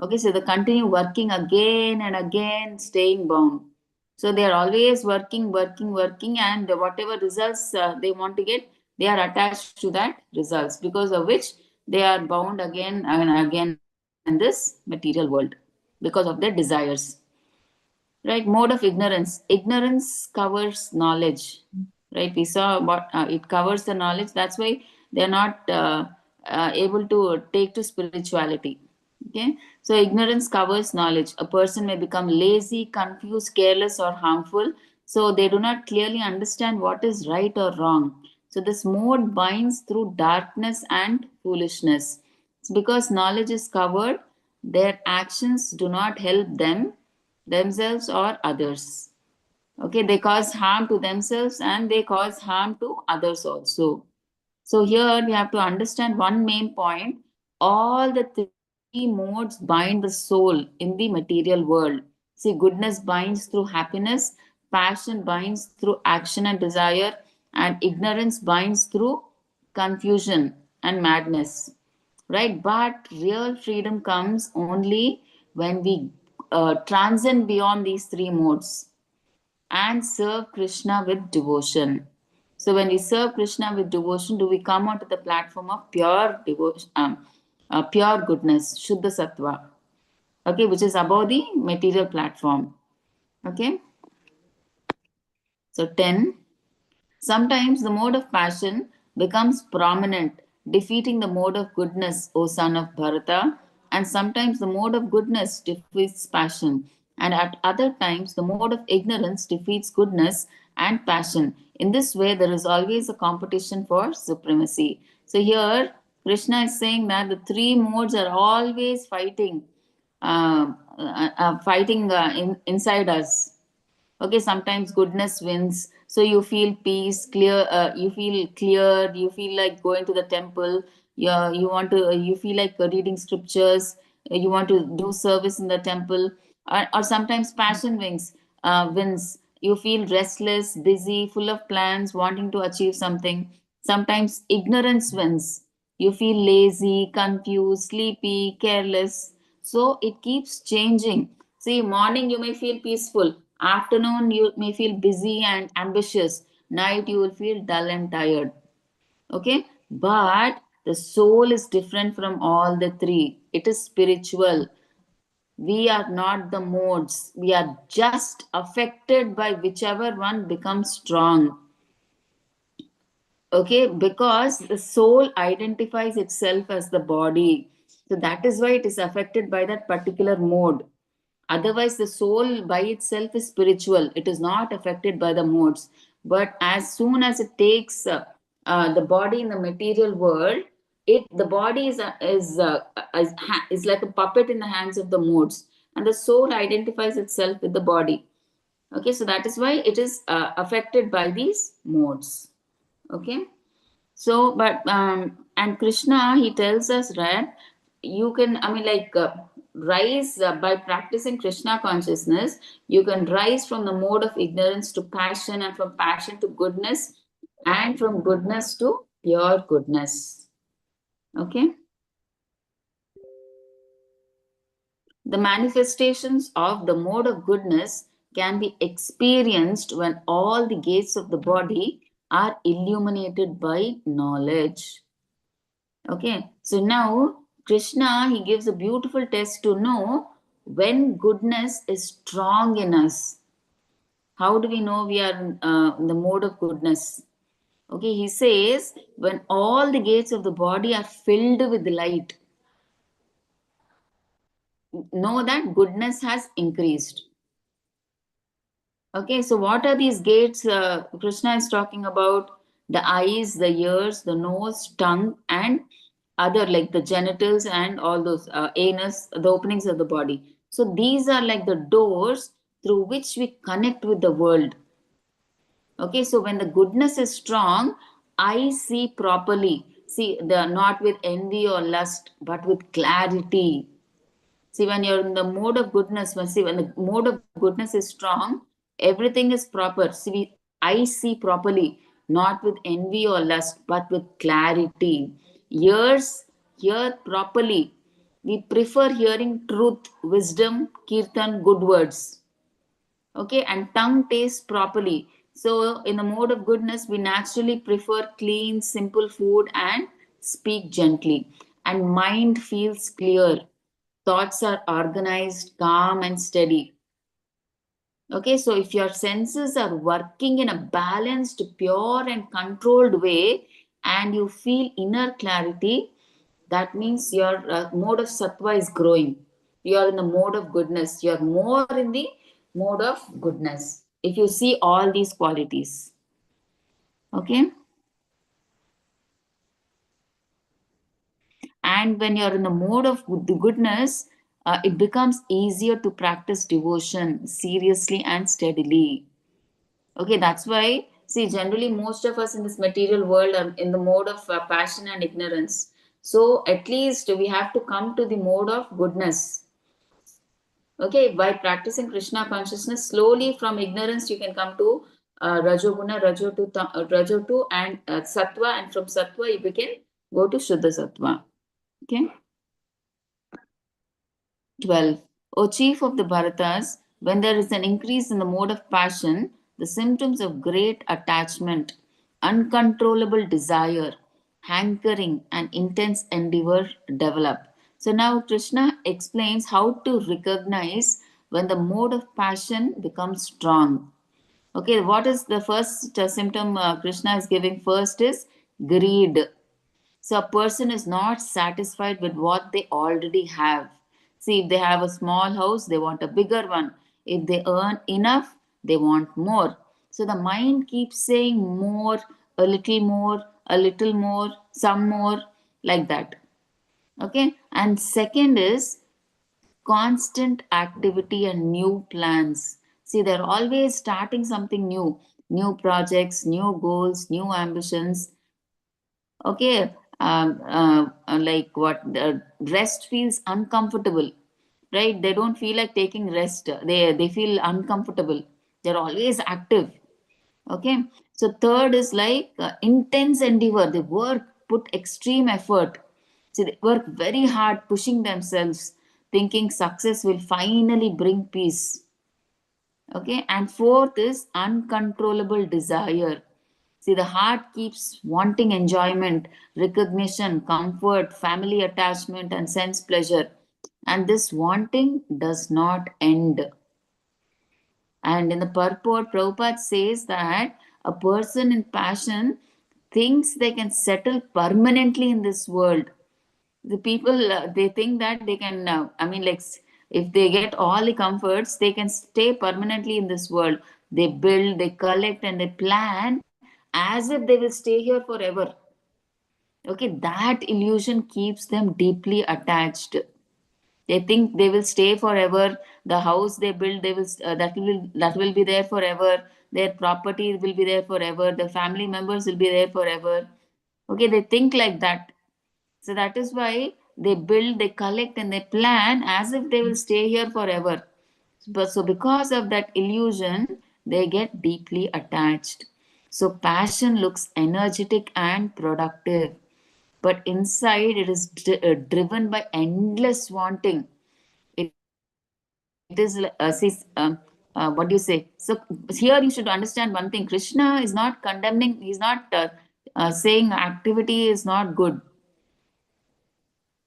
[SPEAKER 1] Okay, so they continue working again and again, staying bound. So they are always working, working, working, and whatever results they want to get, they are attached to that results, because of which they are bound again and again in this material world because of their desires. Right, mode of ignorance. Ignorance covers knowledge. Right, we saw about it covers the knowledge. That's why they're not able to take to spirituality. Okay, so ignorance covers knowledge. A person may become lazy, confused, careless, or harmful. So they do not clearly understand what is right or wrong. So this mode binds through darkness and foolishness. It's because knowledge is covered, their actions do not help themselves or others. Okay, they cause harm to themselves and they cause harm to others also. So here we have to understand one main point. All the three modes bind the soul in the material world. See, goodness binds through happiness, passion binds through action and desire, and ignorance binds through confusion and madness. Right? But real freedom comes only when we transcend beyond these three modes. and serve Krishna with devotion. So when we serve Krishna with devotion, do we come onto the platform of pure devotion, pure goodness, Shuddha Sattva, okay, which is above the material platform. Okay. So 10. Sometimes the mode of passion becomes prominent, defeating the mode of goodness, O son of Bharata, and sometimes the mode of goodness defeats passion, and at other times the mode of ignorance defeats goodness and passion. In this way, there is always a competition for supremacy. So here, Krishna is saying that the three modes are always fighting, inside us. Okay, sometimes goodness wins, so you feel peace, clear, you feel clear, you feel like going to the temple, you want to, you feel like reading scriptures, you want to do service in the temple, or sometimes passion wins, you feel restless, busy, full of plans, wanting to achieve something. Sometimes ignorance wins, you feel lazy, confused, sleepy, careless. So it keeps changing. See, morning you may feel peaceful, afternoon you may feel busy and ambitious, night you will feel dull and tired. Okay, but the soul is different from all the three. It is spiritual. We are not the modes, we are just affected by whichever one becomes strong. Okay, because the soul identifies itself as the body, so that is why it is affected by that particular mode. Otherwise the soul by itself is spiritual, it is not affected by the modes. But as soon as it takes the body in the material world, it the body is like a puppet in the hands of the modes, and the soul identifies itself with the body. Okay, so that is why it is affected by these modes. Okay, so but and Krishna, he tells us that you can, I mean, like rise by practicing Krishna consciousness, you can rise from the mode of ignorance to passion, and from passion to goodness, and from goodness to pure goodness. Okay, the manifestations of the mode of goodness can be experienced when all the gates of the body are illuminated by knowledge. Okay, so now Krishna, he gives a beautiful test to know when goodness is strong in us. How do we know we are in the mode of goodness? Okay, he says when all the gates of the body are filled with light, know that goodness has increased. Okay, so what are these gates Krishna is talking about? The eyes, the ears, the nose, tongue, and other like the genitals and all those anus, the openings of the body. So these are like the doors through which we connect with the world. Okay, so when the goodness is strong, I see properly. See, the not with envy or lust, but with clarity. See, when you're in the mode of goodness, when the mode of goodness is strong, everything is proper. I see properly, not with envy or lust, but with clarity. Ears hear properly. We prefer hearing truth, wisdom, kirtan, good words. Okay, and tongue tastes properly. So, in the mode of goodness, we naturally prefer clean, simple food and speak gently. And mind feels clear. Thoughts are organized, calm, and steady. Okay, so if your senses are working in a balanced, pure, and controlled way, and you feel inner clarity, that means your mode of sattva is growing. You are in the mode of goodness. You are more in the mode of goodness. If you see all these qualities, okay, and when you're in the mode of the goodness, it becomes easier to practice devotion seriously and steadily. Okay, that's why, see, generally, most of us in this material world are in the mode of passion and ignorance. So, at least we have to come to the mode of goodness. Okay, by practicing Krishna consciousness, slowly from ignorance, you can come to Rajoguna, Rajo to, and Sattva, and from Sattva, you can go to Shuddha Sattva. Okay, 12. O chief of the Bharatas, When there is an increase in the mode of passion, the symptoms of great attachment, uncontrollable desire, hankering, and intense endeavor develop. So now Krishna explains how to recognize when the mode of passion becomes strong. Okay, what is the first symptom Krishna is giving? First is greed. So a person is not satisfied with what they already have. See, if they have a small house, they want a bigger one. If they earn enough, they want more. So the mind keeps saying more, a little more, some more, like that. Okay. And second is constant activity and new plans. See, they're always starting something new projects, new goals, new ambitions. Okay, like what rest feels uncomfortable, right? They don't feel like taking rest. They feel uncomfortable. They're always active. Okay, so third is like intense endeavor. They work, put extreme effort. See, they work very hard, pushing themselves, thinking success will finally bring peace. Okay, and fourth is uncontrollable desire. See, the heart keeps wanting enjoyment, recognition, comfort, family attachment, and sense pleasure. And this wanting does not end. And in the purport, Prabhupada says that a person in passion thinks they can settle permanently in this world. The people, they think that they can, if they get all the comforts, they can stay permanently in this world. They build, they collect, and they plan as if they will stay here forever. Okay, that illusion keeps them deeply attached. They think they will stay forever. The house they build, they will that will be there forever. Their property will be there forever. The family members will be there forever. Okay, they think like that. So that is why they build, they collect, and they plan as if they will stay here forever. But so because of that illusion, they get deeply attached. So passion looks energetic and productive, but inside it is driven by endless wanting. It is what do you say? So here you should understand one thing: Krishna is not condemning. He's not saying activity is not good.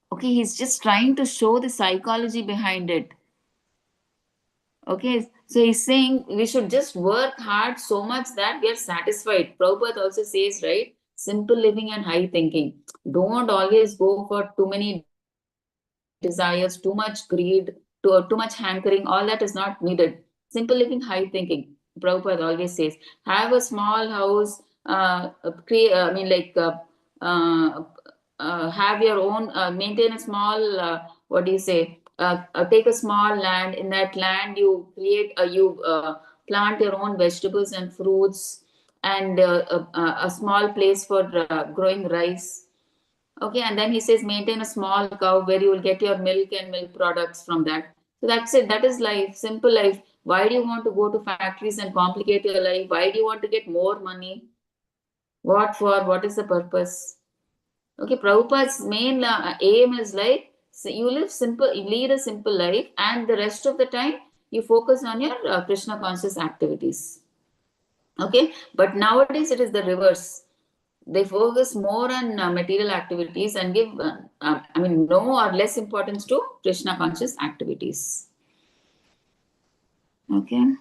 [SPEAKER 1] Okay, he's just trying to show the psychology behind it. Okay, so he's saying we should just work hard so much that we are satisfied. Prabhupada also says, right, simple living and high thinking. Don't always go for too many desires, too much greed, too much hankering. All that is not needed. Simple living, high thinking. Prabhupada always says, have a small house, uh, have your own, maintain a small, what do you say, take a small land. In that land you you plant your own vegetables and fruits, and a small place for growing rice. Okay, and then he says maintain a small cow where you will get your milk and milk products from that. So that's it. That is life, simple life. Why do you want to go to factories and complicate your life? Why do you want to get more money? What for? What is the purpose? Okay, Prabhupada's main aim is like, so you live simple, you lead a simple life, and the rest of the time you focus on your Krishna conscious activities. Okay, but nowadays it is the reverse. They focus more on material activities and give, no or less importance to Krishna conscious activities. Okay.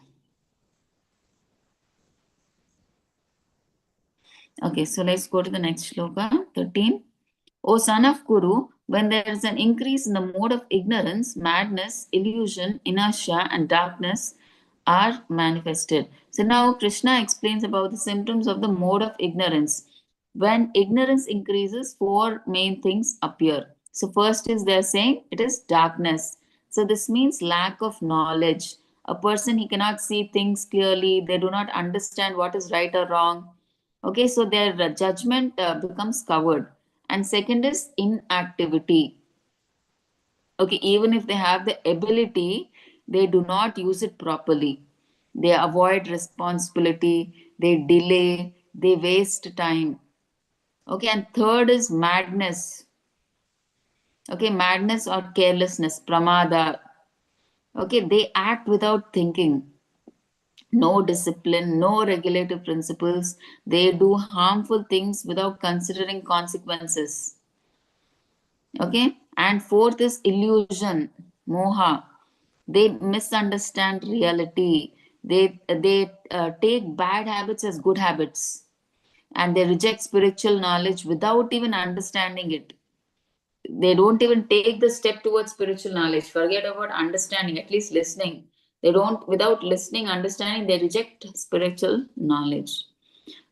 [SPEAKER 1] Okay, so let's go to the next shloka, 13. O son of Kuru, when there is an increase in the mode of ignorance, madness, illusion, inertia, and darkness are manifested. So now Krishna explains about the symptoms of the mode of ignorance. When ignorance increases, four main things appear. So first is they're saying it is darkness. So this means lack of knowledge. A person, he cannot see things clearly. They do not understand what is right or wrong. Okay, so their judgment becomes covered. And second is inactivity. Okay, even if they have the ability, they do not use it properly. They avoid responsibility, they delay, they waste time. Okay, and third is madness. Okay, madness or carelessness, pramada. Okay, they act without thinking. No discipline, no regulative principles. They do harmful things without considering consequences. Okay, and fourth is illusion, moha. They misunderstand reality. They take bad habits as good habits, and they reject spiritual knowledge without even understanding it. They don't even take the step towards spiritual knowledge. Forget about understanding, at least listening. They don't, without listening, understanding, they reject spiritual knowledge.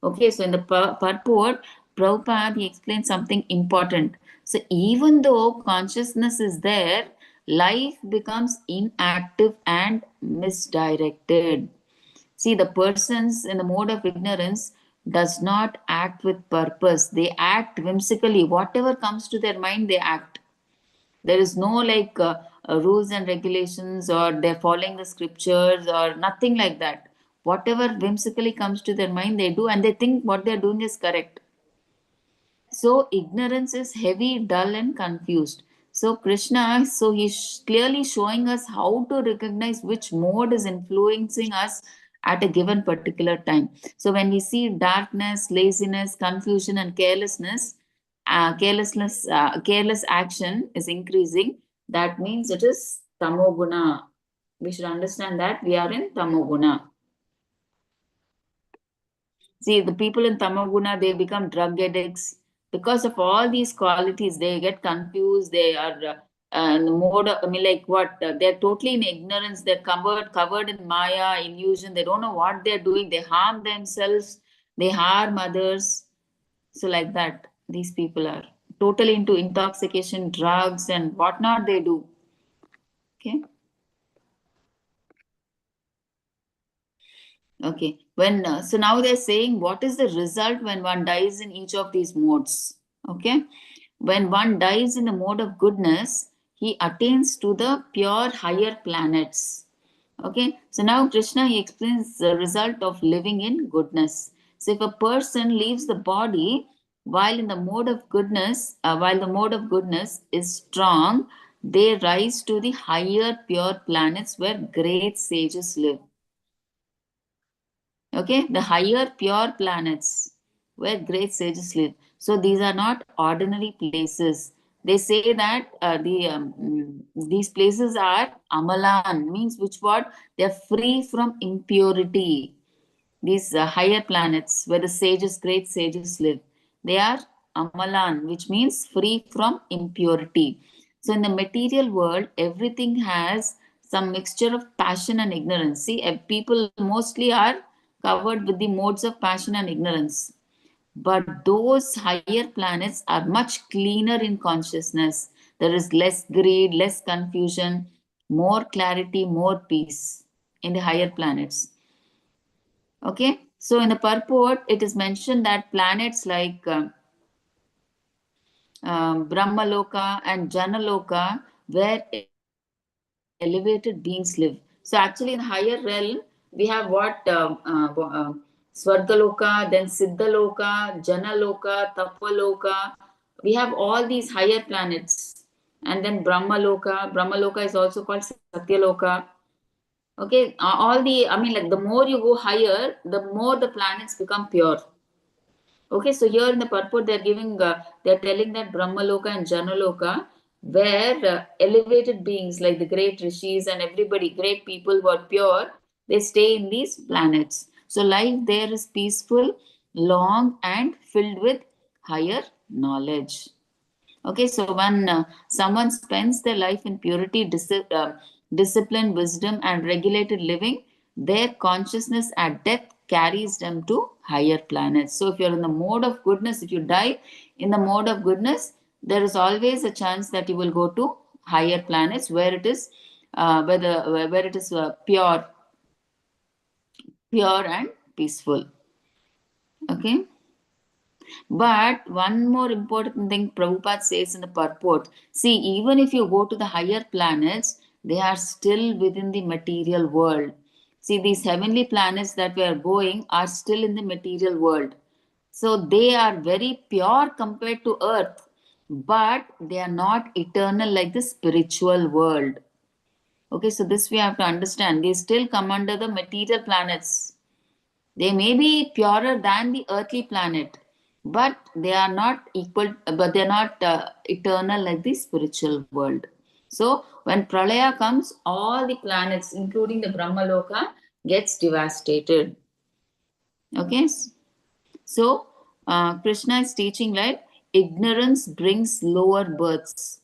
[SPEAKER 1] Okay, so in the purport, Prabhupada he explains something important. So even though consciousness is there, life becomes inactive and misdirected. See, the persons in the mode of ignorance does not act with purpose. They act whimsically. Whatever comes to their mind, they act. There is no like rules and regulations, or they're following the scriptures or nothing like that. Whatever whimsically comes to their mind, they do, and they think what they're doing is correct. So ignorance is heavy, dull, and confused. So Krishna, so he's clearly showing us how to recognize which mode is influencing us at a given particular time. So when we see darkness, laziness, confusion, and careless action is increasing, that means it is tamoguna. We should understand that we are in tamoguna. See, the people in Tamaguna, they become drug addicts because of all these qualities. They get confused. They are more. I mean, like what? They're totally in ignorance. They're covered in Maya illusion. They don't know what they're doing. They harm themselves. They harm others. So like that, these people are totally into intoxication, drugs, and whatnot. They do. Okay. Okay. When so now they're saying what is the result when one dies in each of these modes? Okay. When one dies in the mode of goodness, he attains to the pure higher planets. Okay. So now Krishna he explains the result of living in goodness. So if a person leaves the body while in the mode of goodness, while the mode of goodness is strong, they rise to the higher pure planets where great sages live. Okay, the higher pure planets where great sages live. So these are not ordinary places. They say that these places are amalan, means which what they are free from impurity. These higher planets where the sages, great sages live, they are amalan, which means free from impurity. So in the material world, everything has some mixture of passion and ignorance. See, people mostly are covered with the modes of passion and ignorance. But those higher planets are much cleaner in consciousness. There is less greed, less confusion, more clarity, more peace in the higher planets. Okay, so in the purport, it is mentioned that planets like Brahmaloka and Janaloka, where elevated beings live. So actually, in higher realm, we have what Swargaloka, then Siddhaloka, Janaloka, Tapaloka. We have all these higher planets, and then Brahmaloka. Brahmaloka is also called Satyaloka. Okay, all the, I mean, like the more you go higher, the more the planets become pure. Okay, so here in the purport, they're telling that Brahmaloka and Janaloka, where elevated beings like the great rishis and everybody, great people who are pure, they stay in these planets. So life there is peaceful, long, and filled with higher knowledge. Okay, so when someone spends their life in purity, discipline, wisdom, and regulated living, their consciousness at death carries them to higher planets. So, if you're in the mode of goodness, if you die in the mode of goodness, there is always a chance that you will go to higher planets where it is, where it is pure and peaceful. Okay. But one more important thing Prabhupada says in the purport, see, even if you go to the higher planets, they are still within the material world. See, these heavenly planets that we are going are still in the material world. So they are very pure compared to earth, but they are not eternal like the spiritual world. Okay, so this we have to understand. They still come under the material planets. They may be purer than the earthly planet, but they are not equal, but they are not eternal like the spiritual world. So when Pralaya comes, all the planets, including the Brahmaloka, gets devastated. Okay, so Krishna is teaching like ignorance brings lower births.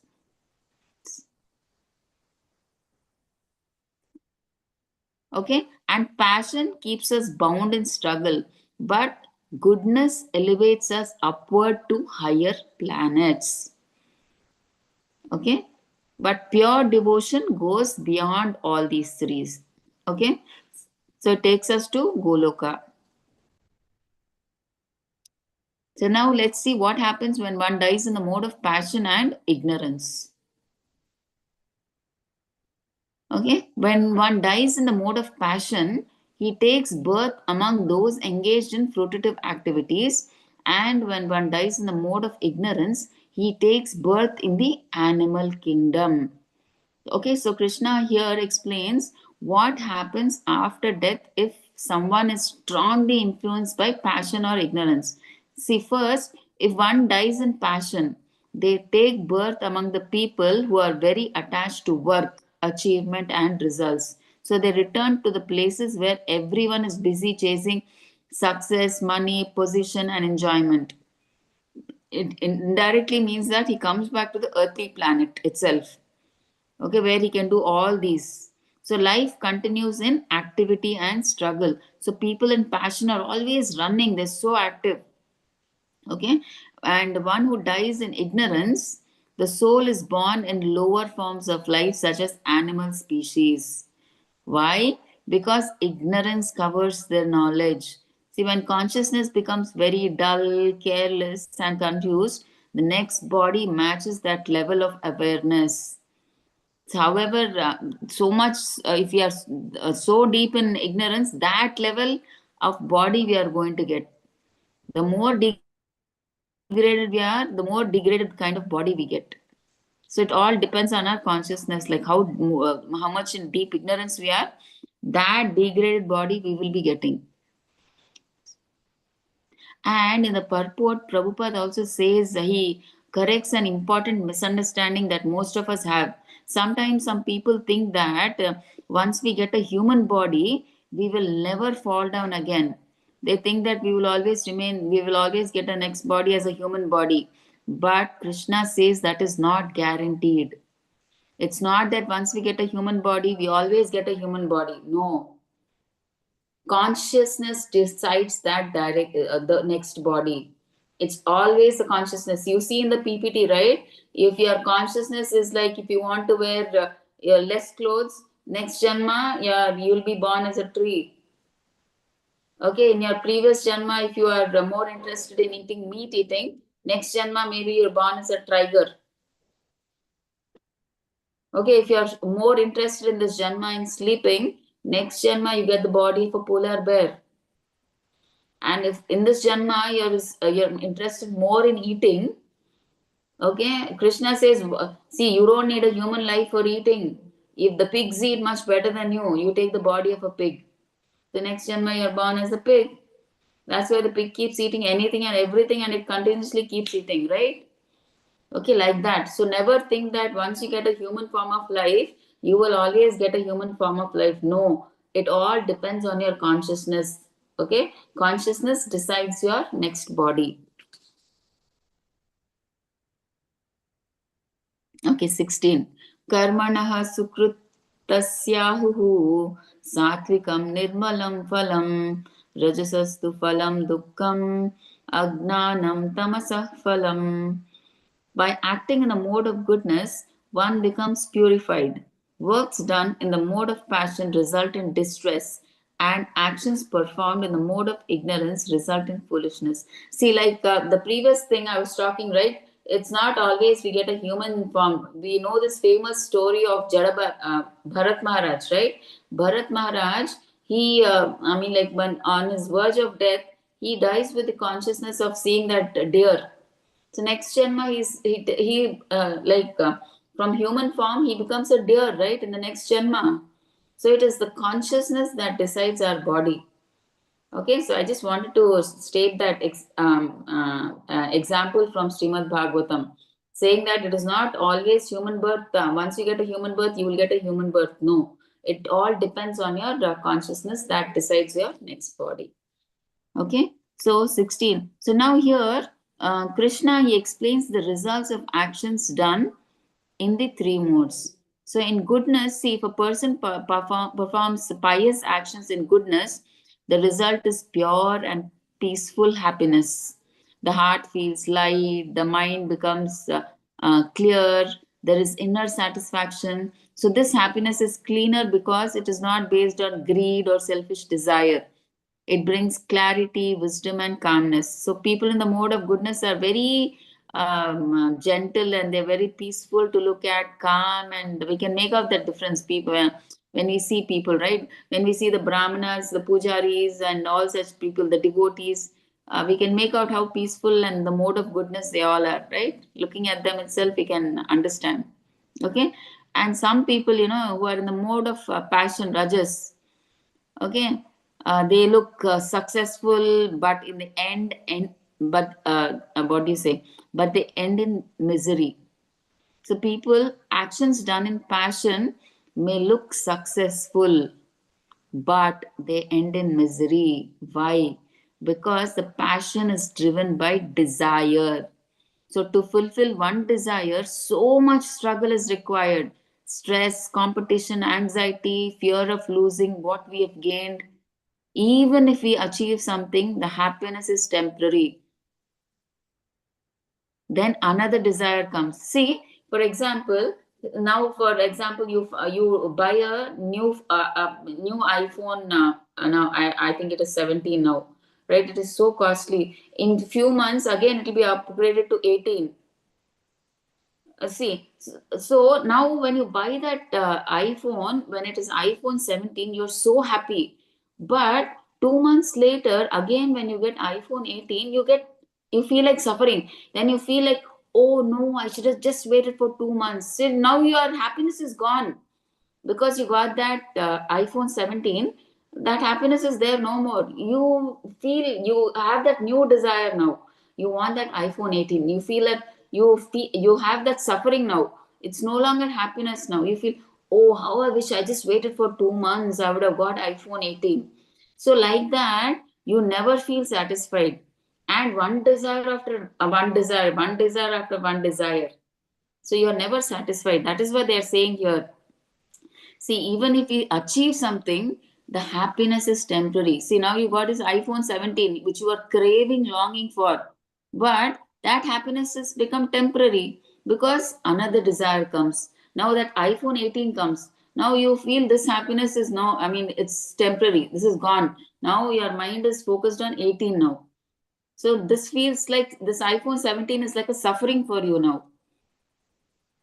[SPEAKER 1] Okay, and passion keeps us bound in struggle, but goodness elevates us upward to higher planets. Okay, but pure devotion goes beyond all these three. Okay, so it takes us to Goloka. So now let's see what happens when one dies in the mode of passion and ignorance. Okay, when one dies in the mode of passion, he takes birth among those engaged in fruitive activities, and when one dies in the mode of ignorance, he takes birth in the animal kingdom. Okay, so Krishna here explains what happens after death if someone is strongly influenced by passion or ignorance. See, first, if one dies in passion, they take birth among the people who are very attached to work, achievement, and results. So they return to the places where everyone is busy chasing success, money, position, and enjoyment. It indirectly means that he comes back to the earthly planet itself, okay, where he can do all these. So life continues in activity and struggle. So people in passion are always running, they're so active. Okay, and one who dies in ignorance, the soul is born in lower forms of life such as animal species. Why? Because ignorance covers their knowledge. See, when consciousness becomes very dull, careless, and confused, the next body matches that level of awareness. However, so much, if we are so deep in ignorance, that level of body we are going to get. The more degraded we are, the more degraded kind of body we get. So it all depends on our consciousness, like how much in deep ignorance we are, that degraded body we will be getting. And in the purport, Prabhupada also says he corrects an important misunderstanding that most of us have. Sometimes some people think that once we get a human body, we will never fall down again. They think that we will always get a next body as a human body. But Krishna says that is not guaranteed. It's not that once we get a human body, we always get a human body. No, consciousness decides that the next body. It's always the consciousness. You see in the PPT, right? If your consciousness is like, if you want to wear less clothes, next janma, yeah, you'll be born as a tree. Okay, in your previous janma, if you are more interested in eating meat eating, next janma maybe you're born as a tiger. Okay, if you are more interested in this janma in sleeping, next janma you get the body of a polar bear. And if in this janma you're interested more in eating, okay, Krishna says, see, you don't need a human life for eating. If the pigs eat much better than you take the body of a pig. The next janma you're born as a pig. That's why the pig keeps eating anything and everything and it continuously keeps eating, right? Okay, like that. So never think that once you get a human form of life, you will always get a human form of life. No, it all depends on your consciousness. Okay, consciousness decides your next body. Okay, 16. Karmanah sukrutasyahu satvikam nirmalam phalam rajasastu phalam dukkam agnanam tamasah phalam. By acting in the mode of goodness, one becomes purified. Works done in the mode of passion result in distress, and actions performed in the mode of ignorance result in foolishness. See, like the previous thing I was talking, right? It's not always we get a human form. We know this famous story of Bharat Maharaj, right? Bharat Maharaj, I mean, like when on his verge of death, he dies with the consciousness of seeing that deer. So next Janma, From human form, he becomes a deer, right, in the next Janma. So it is the consciousness that decides our body. Okay, so I just wanted to state that example from Srimad Bhagavatam, saying that it is not always human birth. Once you get a human birth, you will get a human birth. No, it all depends on your consciousness that decides your next body. Okay, so 16. So now here, Krishna, he explains the results of actions done in the three modes. So in goodness, see, if a person performs pious actions in goodness, the result is pure and peaceful happiness. The heart feels light, the mind becomes clear, there is inner satisfaction. So this happiness is cleaner because it is not based on greed or selfish desire. It brings clarity, wisdom, and calmness. So people in the mode of goodness are very gentle, and they're very peaceful to look at, calm, and we can make out that difference. People, when we see people, right? When we see the brahmanas, the pujaris, and all such people, the devotees, we can make out how peaceful and the mode of goodness they all are, right? Looking at them itself, we can understand. Okay, and some people, who are in the mode of passion, rajas. Okay, they look successful, but in the end, what do you say? But they end in misery. So people, actions done in passion may look successful, but they end in misery. Why? Because the passion is driven by desire. So, to fulfill one desire, so much struggle is required: stress, competition, anxiety, fear of losing what we have gained. Even if we achieve something, the happiness is temporary. Then another desire comes. See, for example, now for example, you buy a new iPhone. Now I think it is 17 now, right? It is so costly. In few months, again it will be upgraded to 18. See, so now when you buy that iPhone, when it is iPhone 17, you're so happy. But 2 months later, again, when you get iPhone 18, you feel like suffering. Then you feel like, oh no, I should have just waited for 2 months. So now your happiness is gone because you got that iPhone 17. That happiness is there no more. You feel you have that new desire now. You want that iPhone 18. You feel that you have that suffering now. It's no longer happiness now. You feel, oh, how I wish I just waited for 2 months. I would have got iPhone 18. So like that, you never feel satisfied. And one desire after one desire, one desire after one desire. So you're never satisfied. That is what they're saying here. See, even if you achieve something, the happiness is temporary. See, now you got this iPhone 17, which you are craving, longing for. But that happiness has become temporary because another desire comes. Now that iPhone 18 comes. Now you feel this happiness is now, I mean, it's temporary. This is gone. Now your mind is focused on 18 now. So this feels like this iPhone 17 is like a suffering for you now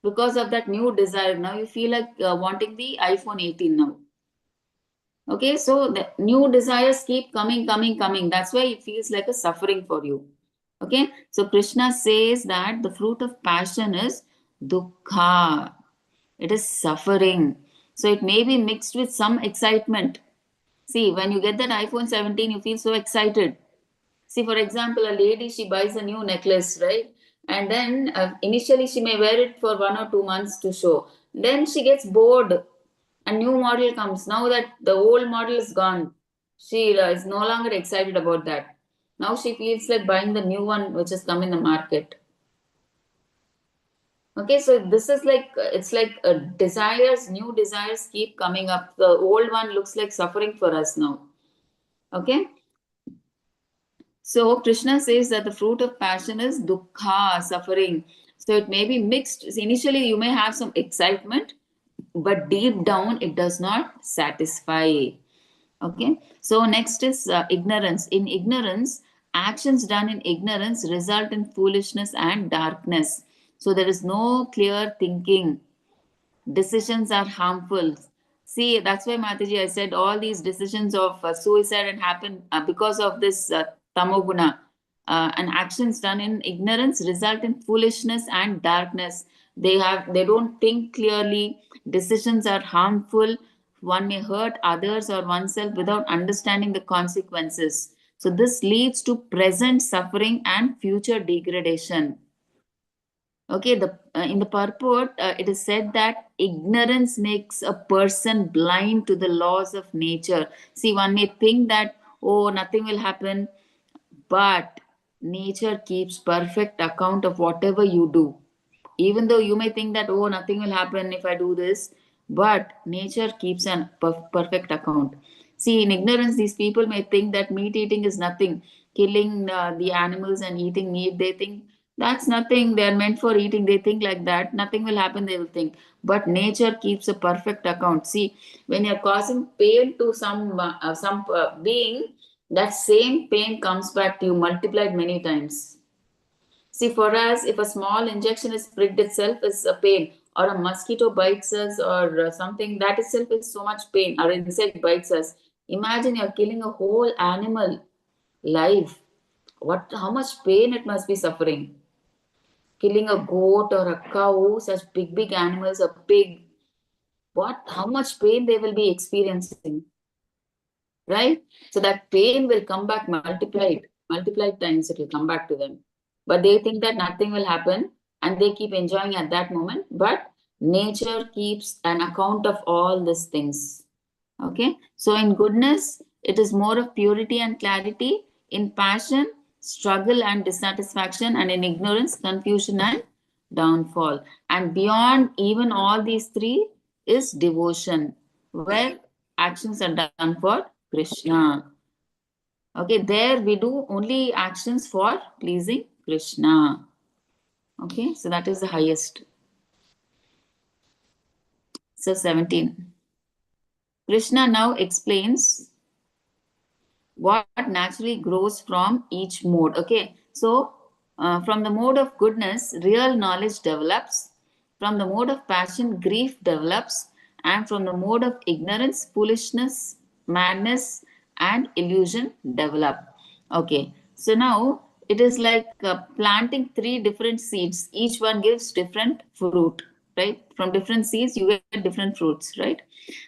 [SPEAKER 1] because of that new desire. Now you feel like wanting the iPhone 18 now. Okay, so the new desires keep coming. That's why it feels like a suffering for you. Okay, so Krishna says that the fruit of passion is dukkha, it is suffering. So it may be mixed with some excitement. See, when you get that iPhone 17, you feel so excited. See, for example, a lady, she buys a new necklace, right? And then initially she may wear it for 1 or 2 months to show. Then she gets bored. A new model comes. Now that the old model is gone, she is no longer excited about that. Now she feels like buying the new one which has come in the market. Okay, so this is like, it's like desires, new desires keep coming up. The old one looks like suffering for us now. Okay. So Krishna says that the fruit of passion is dukkha, suffering. So it may be mixed. So initially, you may have some excitement, but deep down, it does not satisfy. Okay. So next is ignorance. In ignorance, actions done in ignorance result in foolishness and darkness. So there is no clear thinking. Decisions are harmful. See, that's why Mataji, I said all these decisions of suicide and happen because of this tamoguna. And actions done in ignorance result in foolishness and darkness. They don't think clearly. Decisions are harmful. One may hurt others or oneself without understanding the consequences. So this leads to present suffering and future degradation. Okay, in the purport, it is said that ignorance makes a person blind to the laws of nature. See, one may think that, oh, nothing will happen, but nature keeps perfect account of whatever you do. Even though you may think that, oh, nothing will happen if I do this, but nature keeps an perfect account. See, in ignorance, these people may think that meat eating is nothing. Killing the animals and eating meat, they think that's nothing. They're meant for eating. They think like that. Nothing will happen, they will think. But nature keeps a perfect account. See, when you're causing pain to some being, that same pain comes back to you multiplied many times. See, for us, if a small injection is pricked itself is a pain, or a mosquito bites us, or something, that itself is so much pain, or an insect bites us. Imagine you're killing a whole animal life. How much pain it must be suffering. Killing a goat or a cow, such big animals, a pig, how much pain they will be experiencing, right? So that pain will come back multiplied times it will come back to them. But they think that nothing will happen and they keep enjoying at that moment. But nature keeps an account of all these things. Okay. So in goodness, it is more of purity and clarity. In passion, struggle and dissatisfaction. And in ignorance, confusion and downfall. And beyond even all these three is devotion, where actions are done for Krishna. Okay, there we do only actions for pleasing Krishna. Okay, so that is the highest. So 17. Krishna now explains what naturally grows from each mode. Okay, so from the mode of goodness, real knowledge develops. From the mode of passion, grief develops. And from the mode of ignorance, foolishness, madness, and illusion develop. Okay, so now it is like planting three different seeds. Each one gives different fruit, right? From different seeds, you get different fruits, right?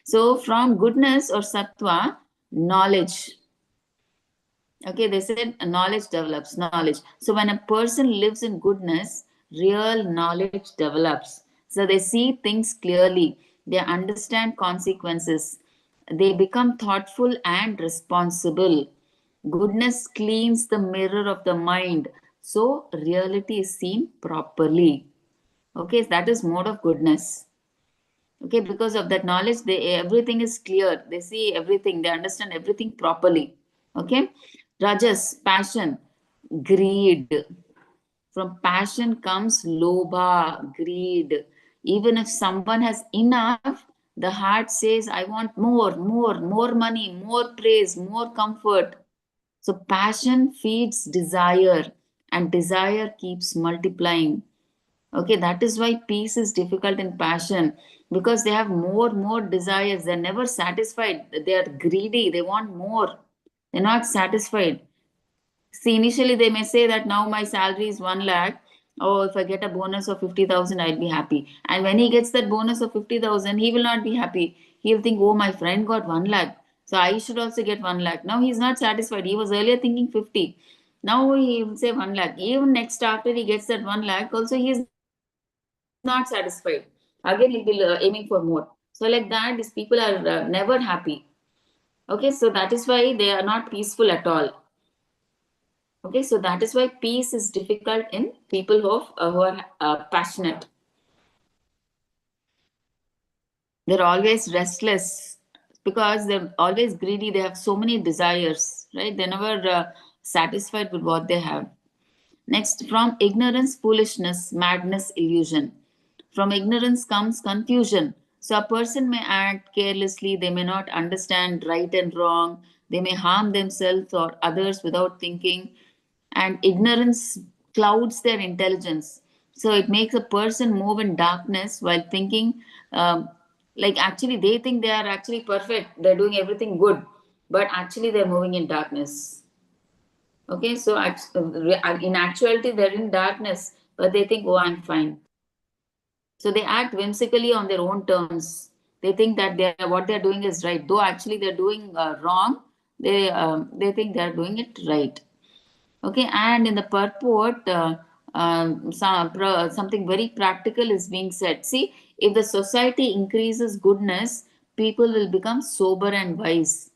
[SPEAKER 1] So from goodness or sattva, knowledge. Okay, they said knowledge develops, knowledge. So when a person lives in goodness, real knowledge develops. So they see things clearly, they understand consequences, they become thoughtful and responsible. Goodness cleans the mirror of the mind, so reality is seen properly. Okay, that is mode of goodness. Okay, because of that knowledge, everything is clear, they see everything, they understand everything properly. Okay, rajas, passion, greed. From passion comes lobha, greed. Even if someone has enough, the heart says, I want more money, more praise, more comfort. So passion feeds desire, and desire keeps multiplying. Okay, that is why peace is difficult in passion, because they have more desires. They're never satisfied. They are greedy. They want more. They're not satisfied. See, initially they may say that now my salary is 1 lakh. Oh, if I get a bonus of 50,000, I'll be happy. And when he gets that bonus of 50,000, he will not be happy. He'll think, oh, my friend got 1 lakh. So I should also get 1 lakh. Now he's not satisfied. He was earlier thinking 50. Now he will say 1 lakh. Even next after he gets that 1 lakh, also he is not satisfied. Again, he'll be aiming for more. So like that, these people are never happy. Okay, so that is why they are not peaceful at all. Okay, so that is why peace is difficult in people who are passionate. They're always restless because they're always greedy. They have so many desires, right? They're never satisfied with what they have. Next, from ignorance, foolishness, madness, illusion. From ignorance comes confusion. So a person may act carelessly, they may not understand right and wrong, they may harm themselves or others without thinking, and ignorance clouds their intelligence. So it makes a person move in darkness while thinking, like actually they think they are actually perfect, they're doing everything good, but actually they're moving in darkness. Okay, so in actuality, they're in darkness, but they think, oh, I'm fine. So they act whimsically on their own terms. They think that what they're doing is right, though actually they're doing wrong. They think they're doing it right. Okay, and in the purport, something very practical is being said. See, if the society increases goodness, people will become sober and wise.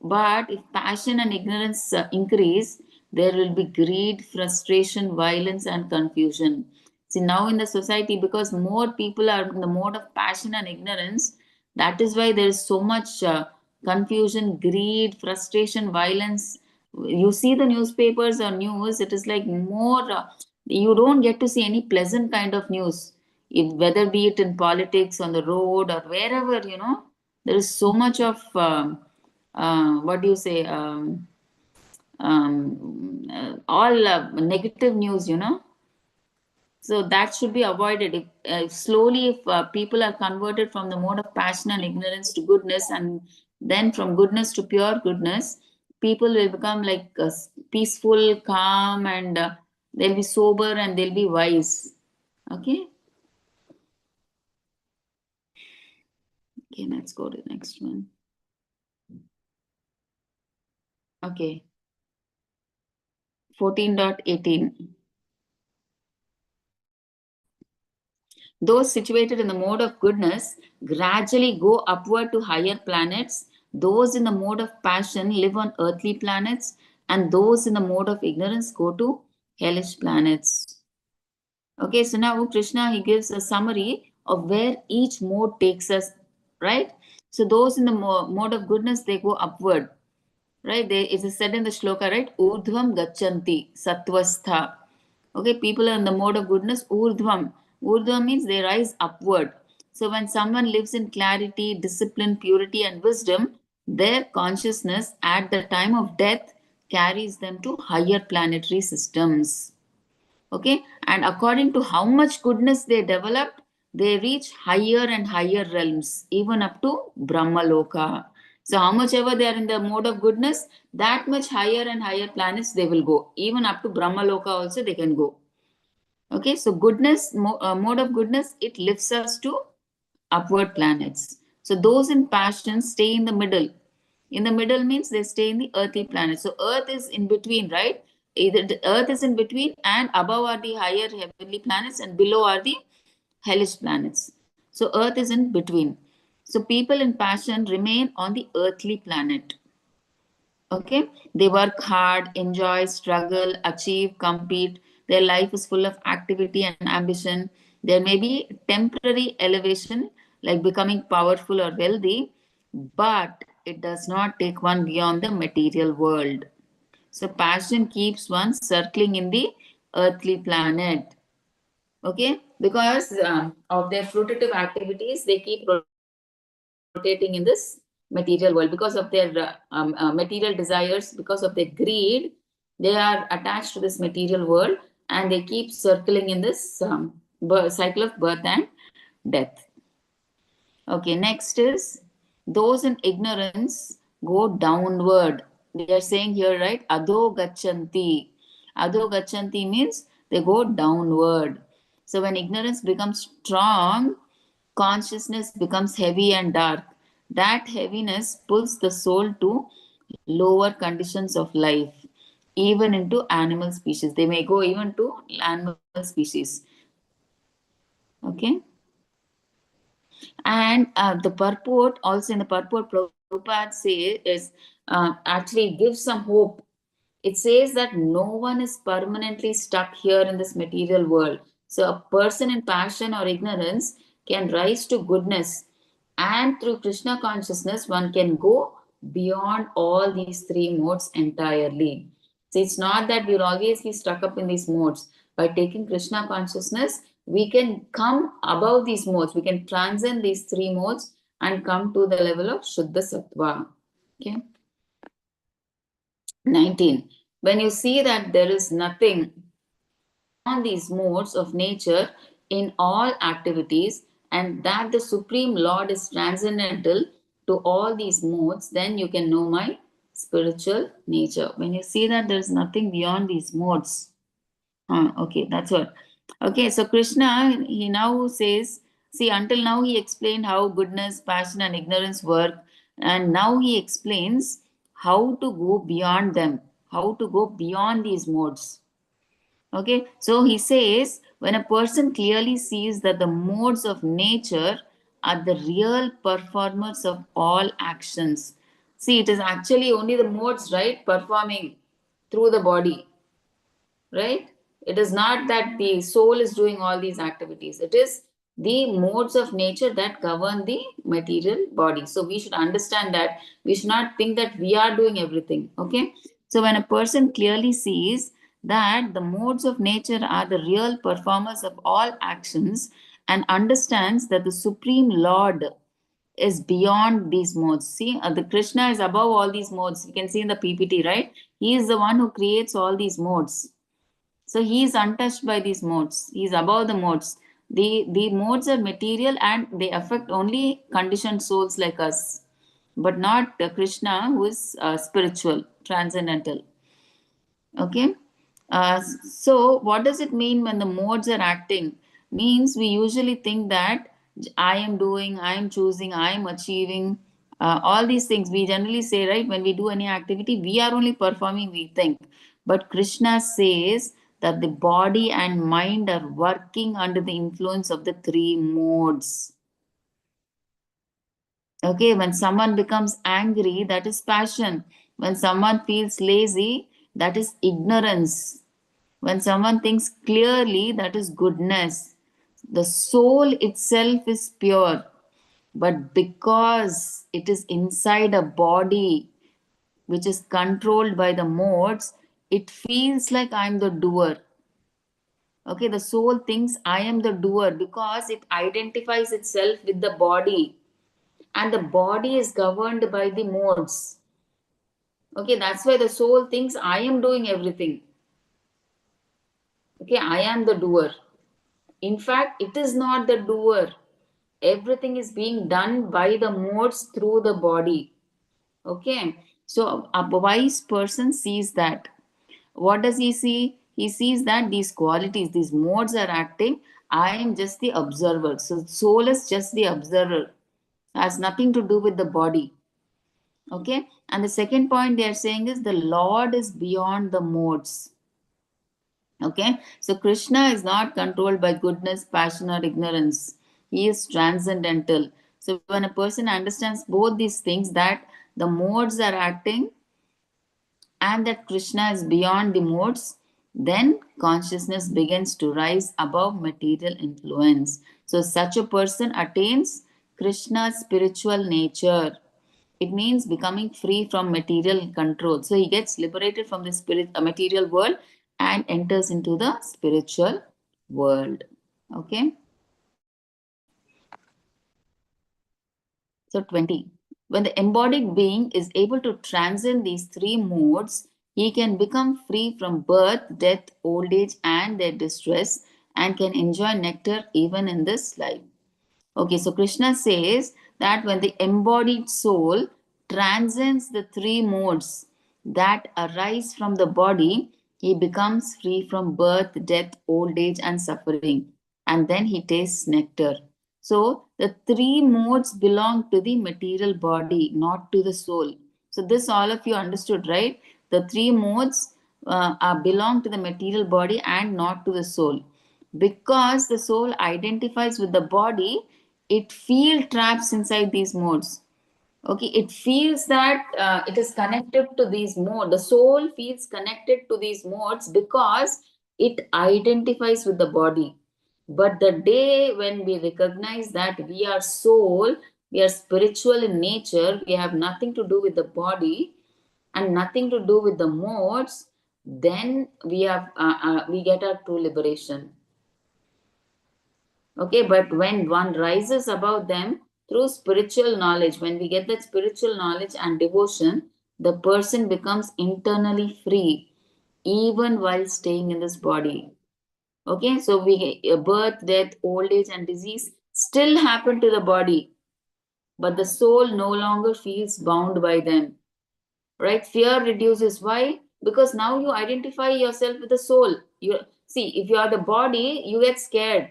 [SPEAKER 1] But if passion and ignorance increase, there will be greed, frustration, violence, and confusion. See, now in the society, because more people are in the mode of passion and ignorance, that is why there is so much confusion, greed, frustration, violence. You see the newspapers or news, it is like more, you don't get to see any pleasant kind of news. If, whether be it in politics, on the road, or wherever, there is so much of. What do you say, all negative news, so that should be avoided. If slowly, if people are converted from the mode of passion and ignorance to goodness, and then from goodness to pure goodness, people will become like peaceful, calm, and they'll be sober and they'll be wise. Okay. Okay, let's go to the next one. Okay. 14.18. Those situated in the mode of goodness gradually go upward to higher planets. Those in the mode of passion live on earthly planets, and those in the mode of ignorance go to hellish planets. Okay, so now Krishna, he gives a summary of where each mode takes us, right? So those in the mode of goodness, they go upward, right? It is said in the shloka, right? Urdhvam gachanti sattvastha. Okay, people are in the mode of goodness. Urdhvam. Urdhvam means they rise upward. So when someone lives in clarity, discipline, purity, and wisdom, their consciousness at the time of death carries them to higher planetary systems. Okay, and according to how much goodness they developed, they reach higher and higher realms, even up to Brahmaloka. So how much ever they are in the mode of goodness, that much higher and higher planets they will go. Even up to Brahmaloka also they can go. Okay, so goodness, mode of goodness, it lifts us to upward planets. So those in passion stay in the middle. In the middle means they stay in the earthly planet. So earth is in between, right? Either the earth is in between, and above are the higher heavenly planets, and below are the hellish planets. So earth is in between. So people in passion remain on the earthly planet. Okay, they work hard, enjoy, struggle, achieve, compete. Their life is full of activity and ambition. There may be temporary elevation, like becoming powerful or wealthy, but it does not take one beyond the material world. So passion keeps one circling in the earthly planet. Okay, because of their fruitive activities, they keep rotating in this material world because of their material desires, because of their greed. They are attached to this material world, and they keep circling in this cycle of birth and death. Okay, next is those in ignorance go downward. They are saying here, right? Adho gachanti. Adho gachanti means they go downward. So when ignorance becomes strong, consciousness becomes heavy and dark. That heaviness pulls the soul to lower conditions of life, even into animal species. They may go even to animal species. Okay. And the purport, also in the purport, Prabhupada actually gives some hope. It says that no one is permanently stuck here in this material world. So a person in passion or ignorance can rise to goodness, and through Krishna consciousness, one can go beyond all these three modes entirely. So it's not that we'll always be stuck up in these modes. By taking Krishna consciousness, we can come above these modes. We can transcend these three modes and come to the level of Shuddha Sattva. Okay. 19. When you see that there is nothing beyond these modes of nature in all activities, and that the Supreme Lord is transcendental to all these modes, then you can know my spiritual nature. When you see that there is nothing beyond these modes, okay, that's what. Okay, so Krishna, he now says, see, until now he explained how goodness, passion, and ignorance work, and now he explains how to go beyond them, how to go beyond these modes. Okay, so he says, when a person clearly sees that the modes of nature are the real performers of all actions. See, it is actually only the modes, right, performing through the body, right? It is not that the soul is doing all these activities. It is the modes of nature that govern the material body. So we should understand that. We should not think that we are doing everything. Okay. So when a person clearly sees that the modes of nature are the real performers of all actions and understands that the Supreme Lord is beyond these modes. See, the Krishna is above all these modes. You can see in the PPT, right? He is the one who creates all these modes, so he is untouched by these modes. He is above the modes. The modes are material and they affect only conditioned souls like us, but not Krishna, who is spiritual, transcendental. Okay. So what does it mean when the modes are acting? Means we usually think that I am doing, I am choosing, I am achieving, all these things. We generally say, right, when we do any activity, we are only performing, we think. But Krishna says that the body and mind are working under the influence of the three modes. Okay, when someone becomes angry, that is passion. When someone feels lazy, that is ignorance. When someone thinks clearly, that is goodness. The soul itself is pure, but because it is inside a body which is controlled by the modes, it feels like I'm the doer. Okay, the soul thinks I am the doer because it identifies itself with the body, and the body is governed by the modes. Okay, that's why the soul thinks I am doing everything. Okay, I am the doer. In fact, it is not the doer. Everything is being done by the modes through the body. Okay, so a wise person sees that. What does he see? He sees that these qualities, these modes are acting. I am just the observer. So, soul is just the observer, has nothing to do with the body. Okay, and the second point they are saying is the Lord is beyond the modes. Okay, so Krishna is not controlled by goodness, passion, or ignorance. He is transcendental. So when a person understands both these things, that the modes are acting and that Krishna is beyond the modes, then consciousness begins to rise above material influence. So such a person attains Krishna's spiritual nature. It means becoming free from material control. So he gets liberated from the material world and enters into the spiritual world. Okay. So 20. When the embodied being is able to transcend these three modes, he can become free from birth, death, old age, and their distress, and can enjoy nectar even in this life. Okay, so Krishna says that when the embodied soul transcends the three modes that arise from the body, he becomes free from birth, death, old age, and suffering. And then he tastes nectar. So the three modes belong to the material body, not to the soul. So this all of you understood, right? The three modes belong to the material body and not to the soul. Because the soul identifies with the body, it feels traps inside these modes. Okay, it feels that it is connected to these modes. The soul feels connected to these modes because it identifies with the body. But the day when we recognize that we are soul, we are spiritual in nature, we have nothing to do with the body and nothing to do with the modes, then we get our true liberation. Okay, but when one rises above them through spiritual knowledge, when we get that spiritual knowledge and devotion, the person becomes internally free even while staying in this body. Okay, so we birth, death, old age, and disease still happen to the body, but the soul no longer feels bound by them. Right? Fear reduces. Why? Because now you identify yourself with the soul. see, if you are the body, you get scared,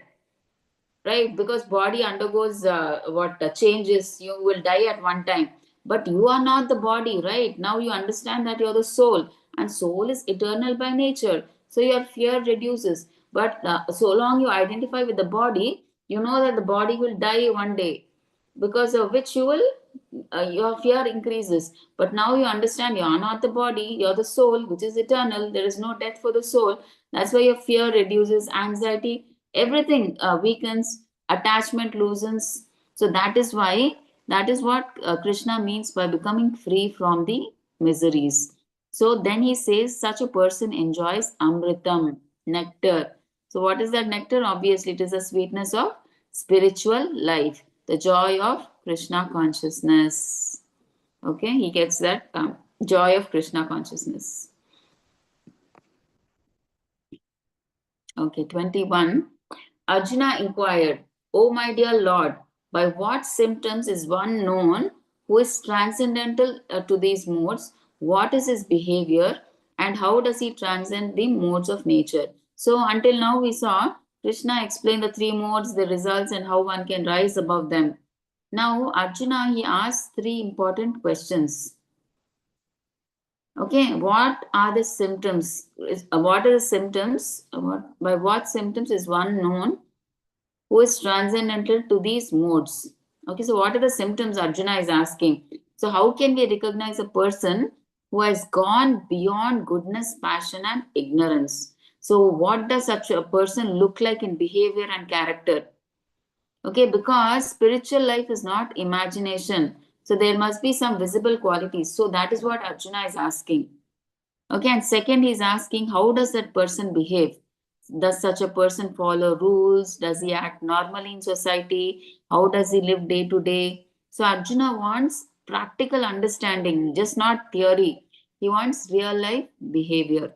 [SPEAKER 1] right? Because body undergoes what changes. You will die at one time, but you are not the body, right? Now you understand that you're the soul, and soul is eternal by nature, so your fear reduces. But so long you identify with the body, you know that the body will die one day, because of which you will your fear increases. But now you understand you are not the body, you're the soul, which is eternal. There is no death for the soul. That's why your fear reduces, anxiety, everything weakens, attachment loosens. So that is why, that is what Krishna means by becoming free from the miseries. So then he says, such a person enjoys amritam, nectar. So what is that nectar? Obviously, it is the sweetness of spiritual life, the joy of Krishna consciousness. Okay, he gets that joy of Krishna consciousness. Okay, 21. Arjuna inquired, O my dear Lord, by what symptoms is one known who is transcendental to these modes? What is his behavior and how does he transcend the modes of nature? So, until now, we saw Krishna explain the three modes, the results, and how one can rise above them. Now, Arjuna, he asks three important questions. Okay, what are the symptoms? What are the symptoms? By what symptoms is one known who is transcendental to these modes? Okay, so what are the symptoms Arjuna is asking? So, how can we recognize a person who has gone beyond goodness, passion, and ignorance? So, what does such a person look like in behavior and character? Okay, because spiritual life is not imagination. So, there must be some visible qualities. So, that is what Arjuna is asking. Okay, and second, he's asking, how does that person behave? Does such a person follow rules? Does he act normally in society? How does he live day to day? So, Arjuna wants practical understanding, just not theory. He wants real life behavior.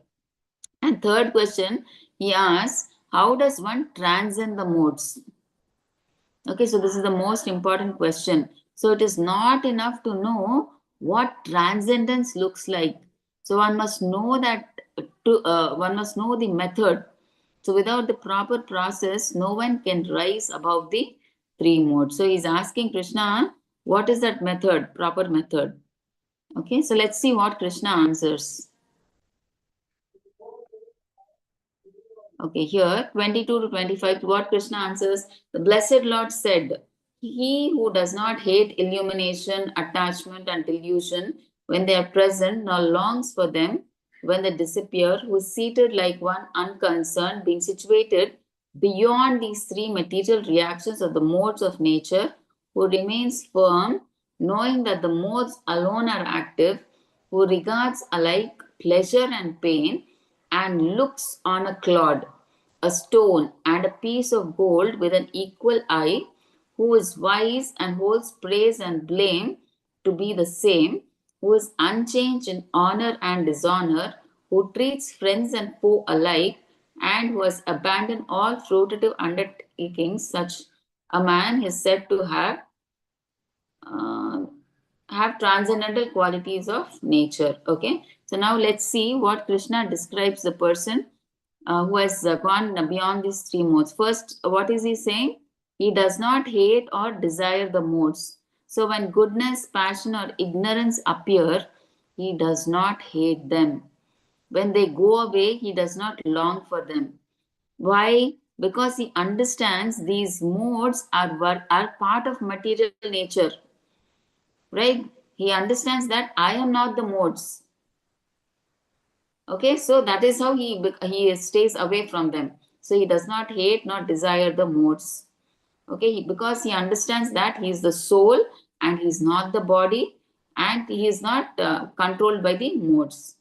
[SPEAKER 1] And third question, he asks, how does one transcend the modes? Okay, so this is the most important question. So it is not enough to know what transcendence looks like. So one must know that one must know the method. So without the proper process, no one can rise above the three modes. So he's asking Krishna, what is that method, proper method? Okay, so let's see what Krishna answers. Okay, here 22 to 25, what Krishna answers, the Blessed Lord said, he who does not hate illumination, attachment, and delusion when they are present, nor longs for them when they disappear, who is seated like one unconcerned, being situated beyond these three material reactions of the modes of nature, who remains firm, knowing that the modes alone are active, who regards alike pleasure and pain, and looks on a clod, a stone, and a piece of gold with an equal eye, who is wise and holds praise and blame to be the same, who is unchanged in honor and dishonor, who treats friends and foe alike, and who has abandoned all fruitive undertakings, such a man is said to uh, have transcendental qualities of nature. Okay, so now let's see what Krishna describes the person who has gone beyond these three modes. First, what is he saying? He does not hate or desire the modes. So when goodness, passion, or ignorance appear, he does not hate them. When they go away, he does not long for them. Why? Because he understands these modes are part of material nature, right? He understands that I am not the modes. Okay, so that is how he stays away from them. So he does not hate nor desire the modes. Okay, because he understands that he is the soul and he is not the body and he is not controlled by the modes.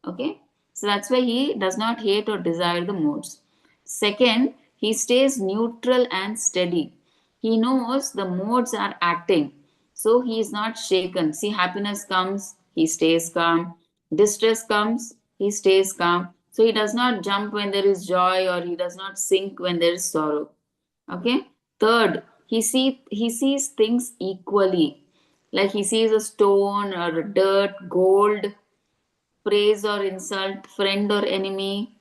[SPEAKER 1] Okay, so that's why he does not hate or desire the modes. Second, he stays neutral and steady. He knows the modes are acting, so he is not shaken. See, happiness comes, he stays calm. Distress comes, he stays calm. So he does not jump when there is joy or he does not sink when there is sorrow. Okay. Third, he sees things equally. Like he sees a stone or a dirt, gold, praise or insult, friend or enemy,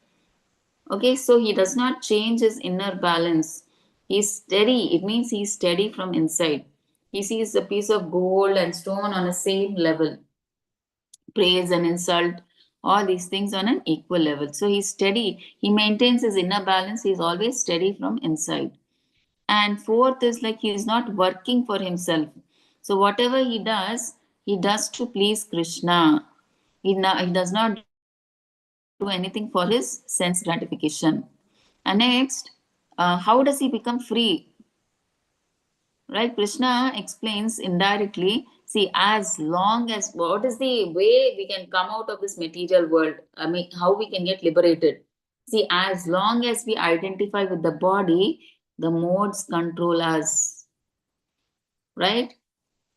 [SPEAKER 1] Okay, so he does not change his inner balance. He's steady. It means he's steady from inside. He sees a piece of gold and stone on the same level. Praise and insult, all these things on an equal level. So he's steady. He maintains his inner balance. He's always steady from inside. And fourth is like he's not working for himself. So whatever he does to please Krishna. He does not do anything for his sense gratification. And next, how does he become free? Right? Krishna explains indirectly. See, as long as what is the way we can come out of this material world? I mean, how we can get liberated? See, as long as we identify with the body, the modes control us, right?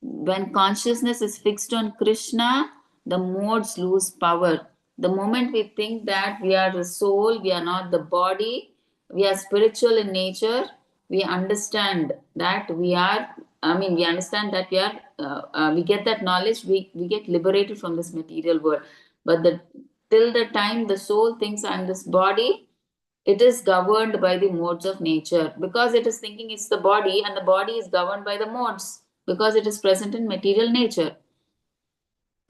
[SPEAKER 1] When consciousness is fixed on Krishna, the modes lose power. The moment we think that we are the soul, we are not the body, we are spiritual in nature, we understand that we are, we understand that we get that knowledge, we get liberated from this material world. But till the time the soul thinks I'm this body, it is governed by the modes of nature because it is thinking it's the body, and the body is governed by the modes because it is present in material nature.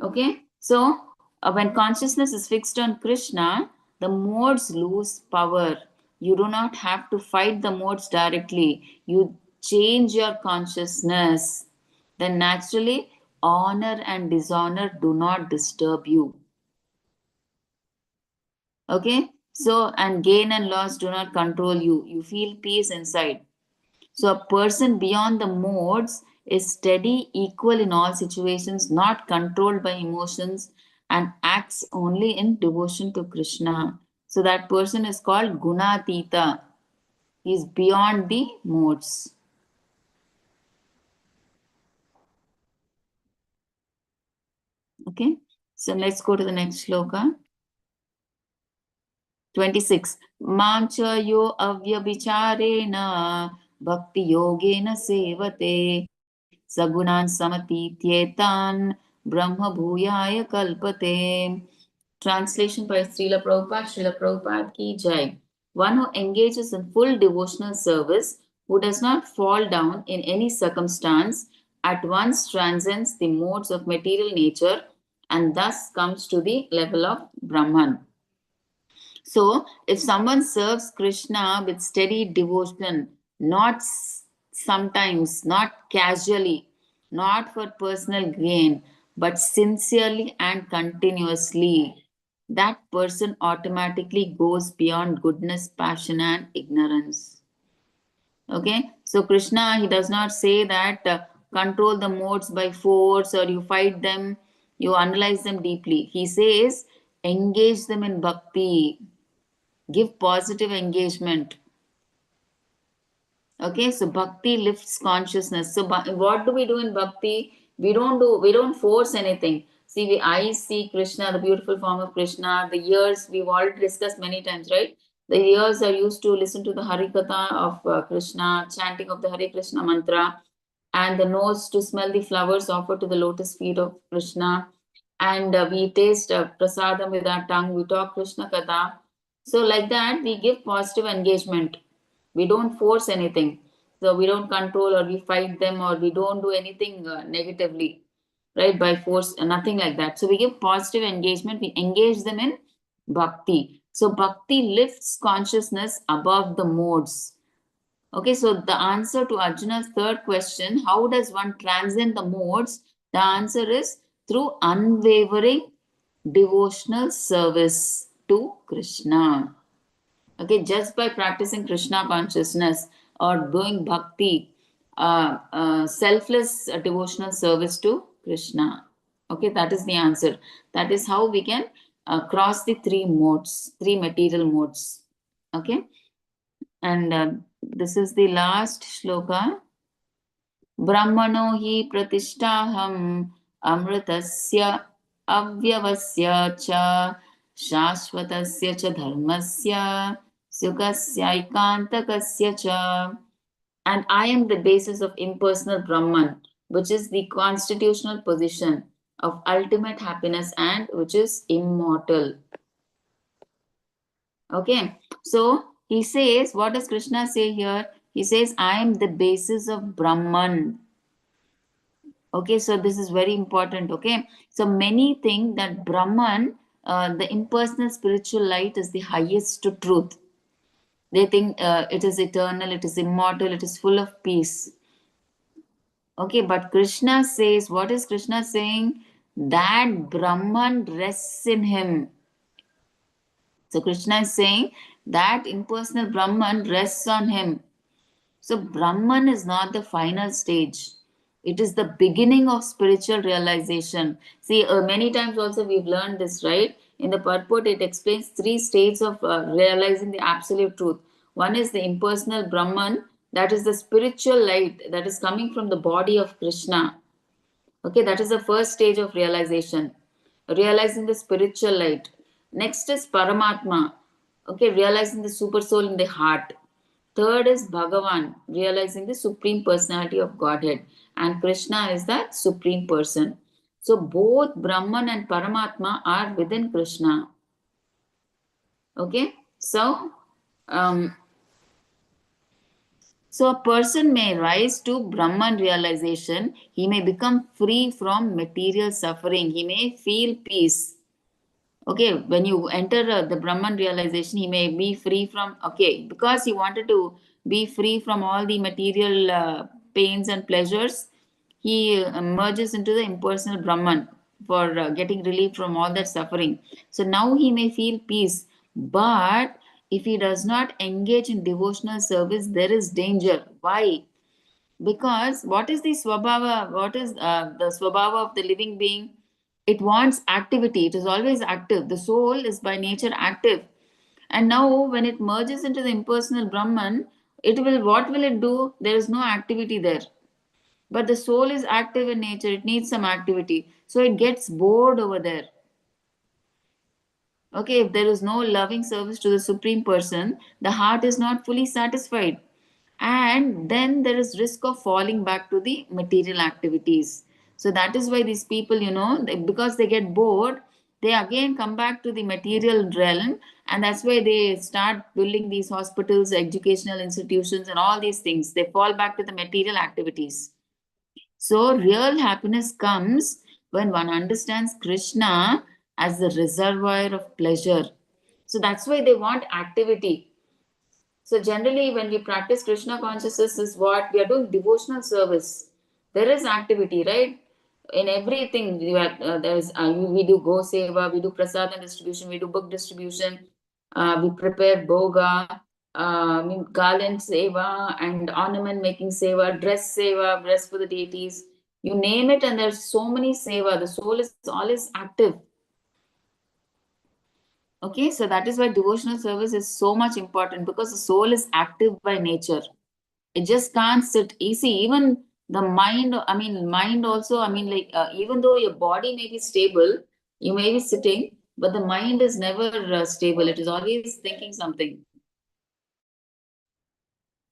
[SPEAKER 1] Okay, so when consciousness is fixed on Krishna, the modes lose power. You do not have to fight the modes directly, you change your consciousness. Then naturally, honor and dishonor do not disturb you. Okay, so and gain and loss do not control you. You feel peace inside. So a person beyond the modes is steady, equal in all situations, not controlled by emotions, and acts only in devotion to Krishna. So that person is called Gunatita. He is beyond the modes. Okay. So let's go to the next shloka. 26. Mam cha yo avyabicharena bhakti yogena sevate sagunan samatityetan brahma bhuyaya kalpate. Translation by Srila Prabhupada. Srila Prabhupada ki jai. One who engages in full devotional service, who does not fall down in any circumstance, at once transcends the modes of material nature and thus comes to the level of Brahman. So, if someone serves Krishna with steady devotion, not sometimes, not casually, not for personal gain, but sincerely and continuously, that person automatically goes beyond goodness, passion, and ignorance. Okay, so Krishna, he does not say that control the modes by force or you fight them, you analyze them deeply. He says engage them in bhakti, give positive engagement. Okay, so bhakti lifts consciousness. So what do we do in bhakti? We don't force anything. See, eyes see Krishna, the beautiful form of Krishna. The ears, we've already discussed many times, right? The ears are used to listen to the Harikatha of Krishna, chanting of the Hare Krishna mantra, and the nose to smell the flowers offered to the lotus feet of Krishna. And we taste prasadam with our tongue, we talk Krishna Katha. So, like that, we give positive engagement. We don't force anything. So, we don't control or we fight them or we don't do anything negatively, right? By force, nothing like that. So, we give positive engagement, we engage them in bhakti. So, bhakti lifts consciousness above the modes. Okay, so the answer to Arjuna's third question, how does one transcend the modes? The answer is through unwavering devotional service to Krishna. Okay, just by practicing Krishna consciousness or doing bhakti, selfless devotional service to Krishna. Okay, that is the answer. That is how we can cross the three modes, three material modes. Okay, and this is the last shloka. ब्रह्मणो हि प्रतिष्ठाहम् अमृतस्य अव्यवस्य च शाश्वतस्य च धर्मस्य सुखस्यैकान्तकस्य च. And I am the basis of impersonal Brahman, which is the constitutional position of ultimate happiness and which is immortal. Okay, so he says, what does Krishna say here? He says, I am the basis of Brahman. Okay, so this is very important. Okay, so many think that Brahman, the impersonal spiritual light, is the highest truth. They think it is eternal, it is immortal, it is full of peace. Okay, but Krishna says, what is Krishna saying? That Brahman rests in him. So Krishna is saying that impersonal Brahman rests on him. So Brahman is not the final stage. It is the beginning of spiritual realization. See, many times also we've learned this, right? In the purport, it explains three states of realizing the absolute truth. One is the impersonal Brahman, that is the spiritual light that is coming from the body of Krishna. Okay, that is the first stage of realization, realizing the spiritual light. Next is Paramatma, okay, realizing the super soul in the heart. Third is Bhagavan, realizing the supreme personality of Godhead. And Krishna is that supreme person. So both Brahman and Paramatma are within Krishna. Okay, um, so a person may rise to Brahman realization. He may become free from material suffering. He may feel peace. Okay, when you enter the Brahman realization, he may be free from, okay, because he wanted to be free from all the material pains and pleasures, he merges into the impersonal Brahman for getting relief from all that suffering. So now he may feel peace, but if he does not engage in devotional service, there is danger. Why? Because what is the swabhava? What is the swabhava of the living being? It wants activity. It is always active. The soul is by nature active. And now when it merges into the impersonal Brahman, it will, what will it do? There is no activity there. But the soul is active in nature. It needs some activity. So it gets bored over there. Okay, if there is no loving service to the Supreme Person, the heart is not fully satisfied. And then there is risk of falling back to the material activities. So that is why these people, because they get bored, they again come back to the material realm. And that's why they start building these hospitals, educational institutions, and all these things. They fall back to the material activities. So, real happiness comes when one understands Krishna as the reservoir of pleasure. So, that's why they want activity. So, generally, when we practice Krishna consciousness, is what we are doing devotional service. There is activity, right? In everything, we do go seva, we do prasadam distribution, we do book distribution, we prepare boga, garland seva, and ornament making seva, dress for the deities. You name it, and there's so many seva. The soul is always active. Okay, so that is why devotional service is so much important, because the soul is active by nature. It just can't sit easy. Even the mind, mind also, even though your body may be stable, you may be sitting, but the mind is never stable. It is always thinking something.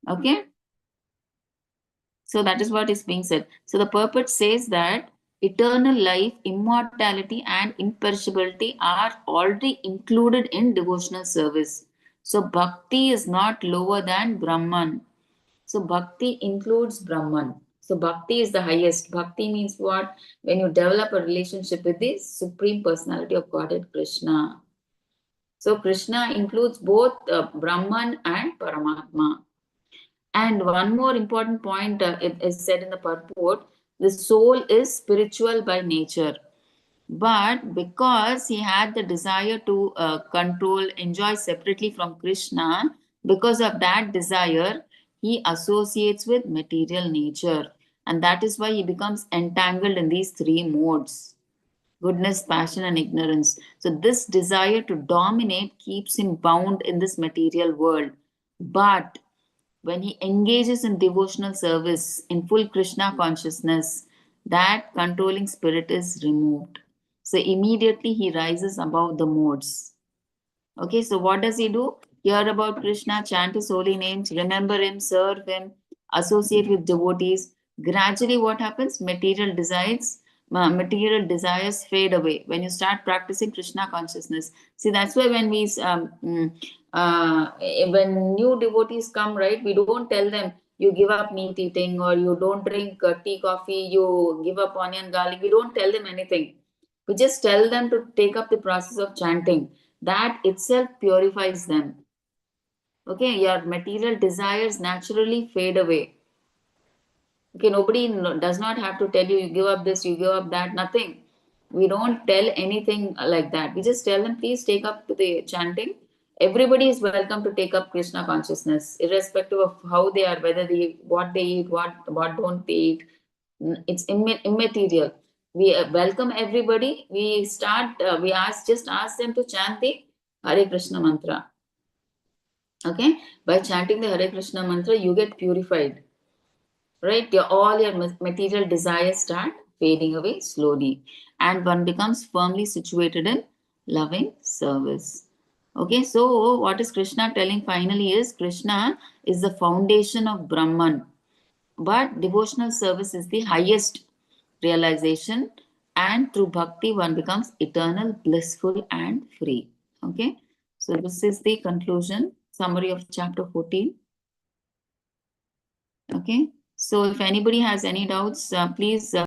[SPEAKER 1] Okay, so that is what is being said. So the purport says that eternal life, immortality, and imperishability are already included in devotional service. So bhakti is not lower than Brahman. So bhakti includes Brahman. So bhakti is the highest. Bhakti means what? When you develop a relationship with the Supreme Personality of Godhead, Krishna. So Krishna includes both Brahman and Paramatma. And one more important point it is said in the purport: the soul is spiritual by nature. But because he had the desire to control, enjoy separately from Krishna, because of that desire, he associates with material nature. And that is why he becomes entangled in these three modes: goodness, passion, and ignorance. So, this desire to dominate keeps him bound in this material world. But when he engages in devotional service in full Krishna consciousness, that controlling spirit is removed. So immediately he rises above the modes. Okay, so what does he do? Hear about Krishna, chant his holy names, remember him, serve him, associate with devotees. Gradually, what happens? Material desires fade away when you start practicing Krishna consciousness. See, that's why when we when new devotees come, right, we don't tell them you give up meat eating or you don't drink tea, coffee, you give up onion, garlic. We don't tell them anything. We just tell them to take up the process of chanting. That itself purifies them. Okay, your material desires naturally fade away. Okay, nobody does not have to tell you, you give up this, you give up that, nothing. We don't tell anything like that. We just tell them, please take up the chanting. Everybody is welcome to take up Krishna consciousness, irrespective of how they are, whether they what they eat, what don't they eat. It's immaterial. We welcome everybody. We start. We ask them to chant the Hare Krishna mantra. Okay, by chanting the Hare Krishna mantra, you get purified, right? All your material desires start fading away slowly, and one becomes firmly situated in loving service. Okay, so what is Krishna telling finally is Krishna is the foundation of Brahman, but devotional service is the highest realization, and through bhakti one becomes eternal, blissful, and free. Okay, so this is the conclusion summary of chapter 14. Okay, so if anybody has any doubts, please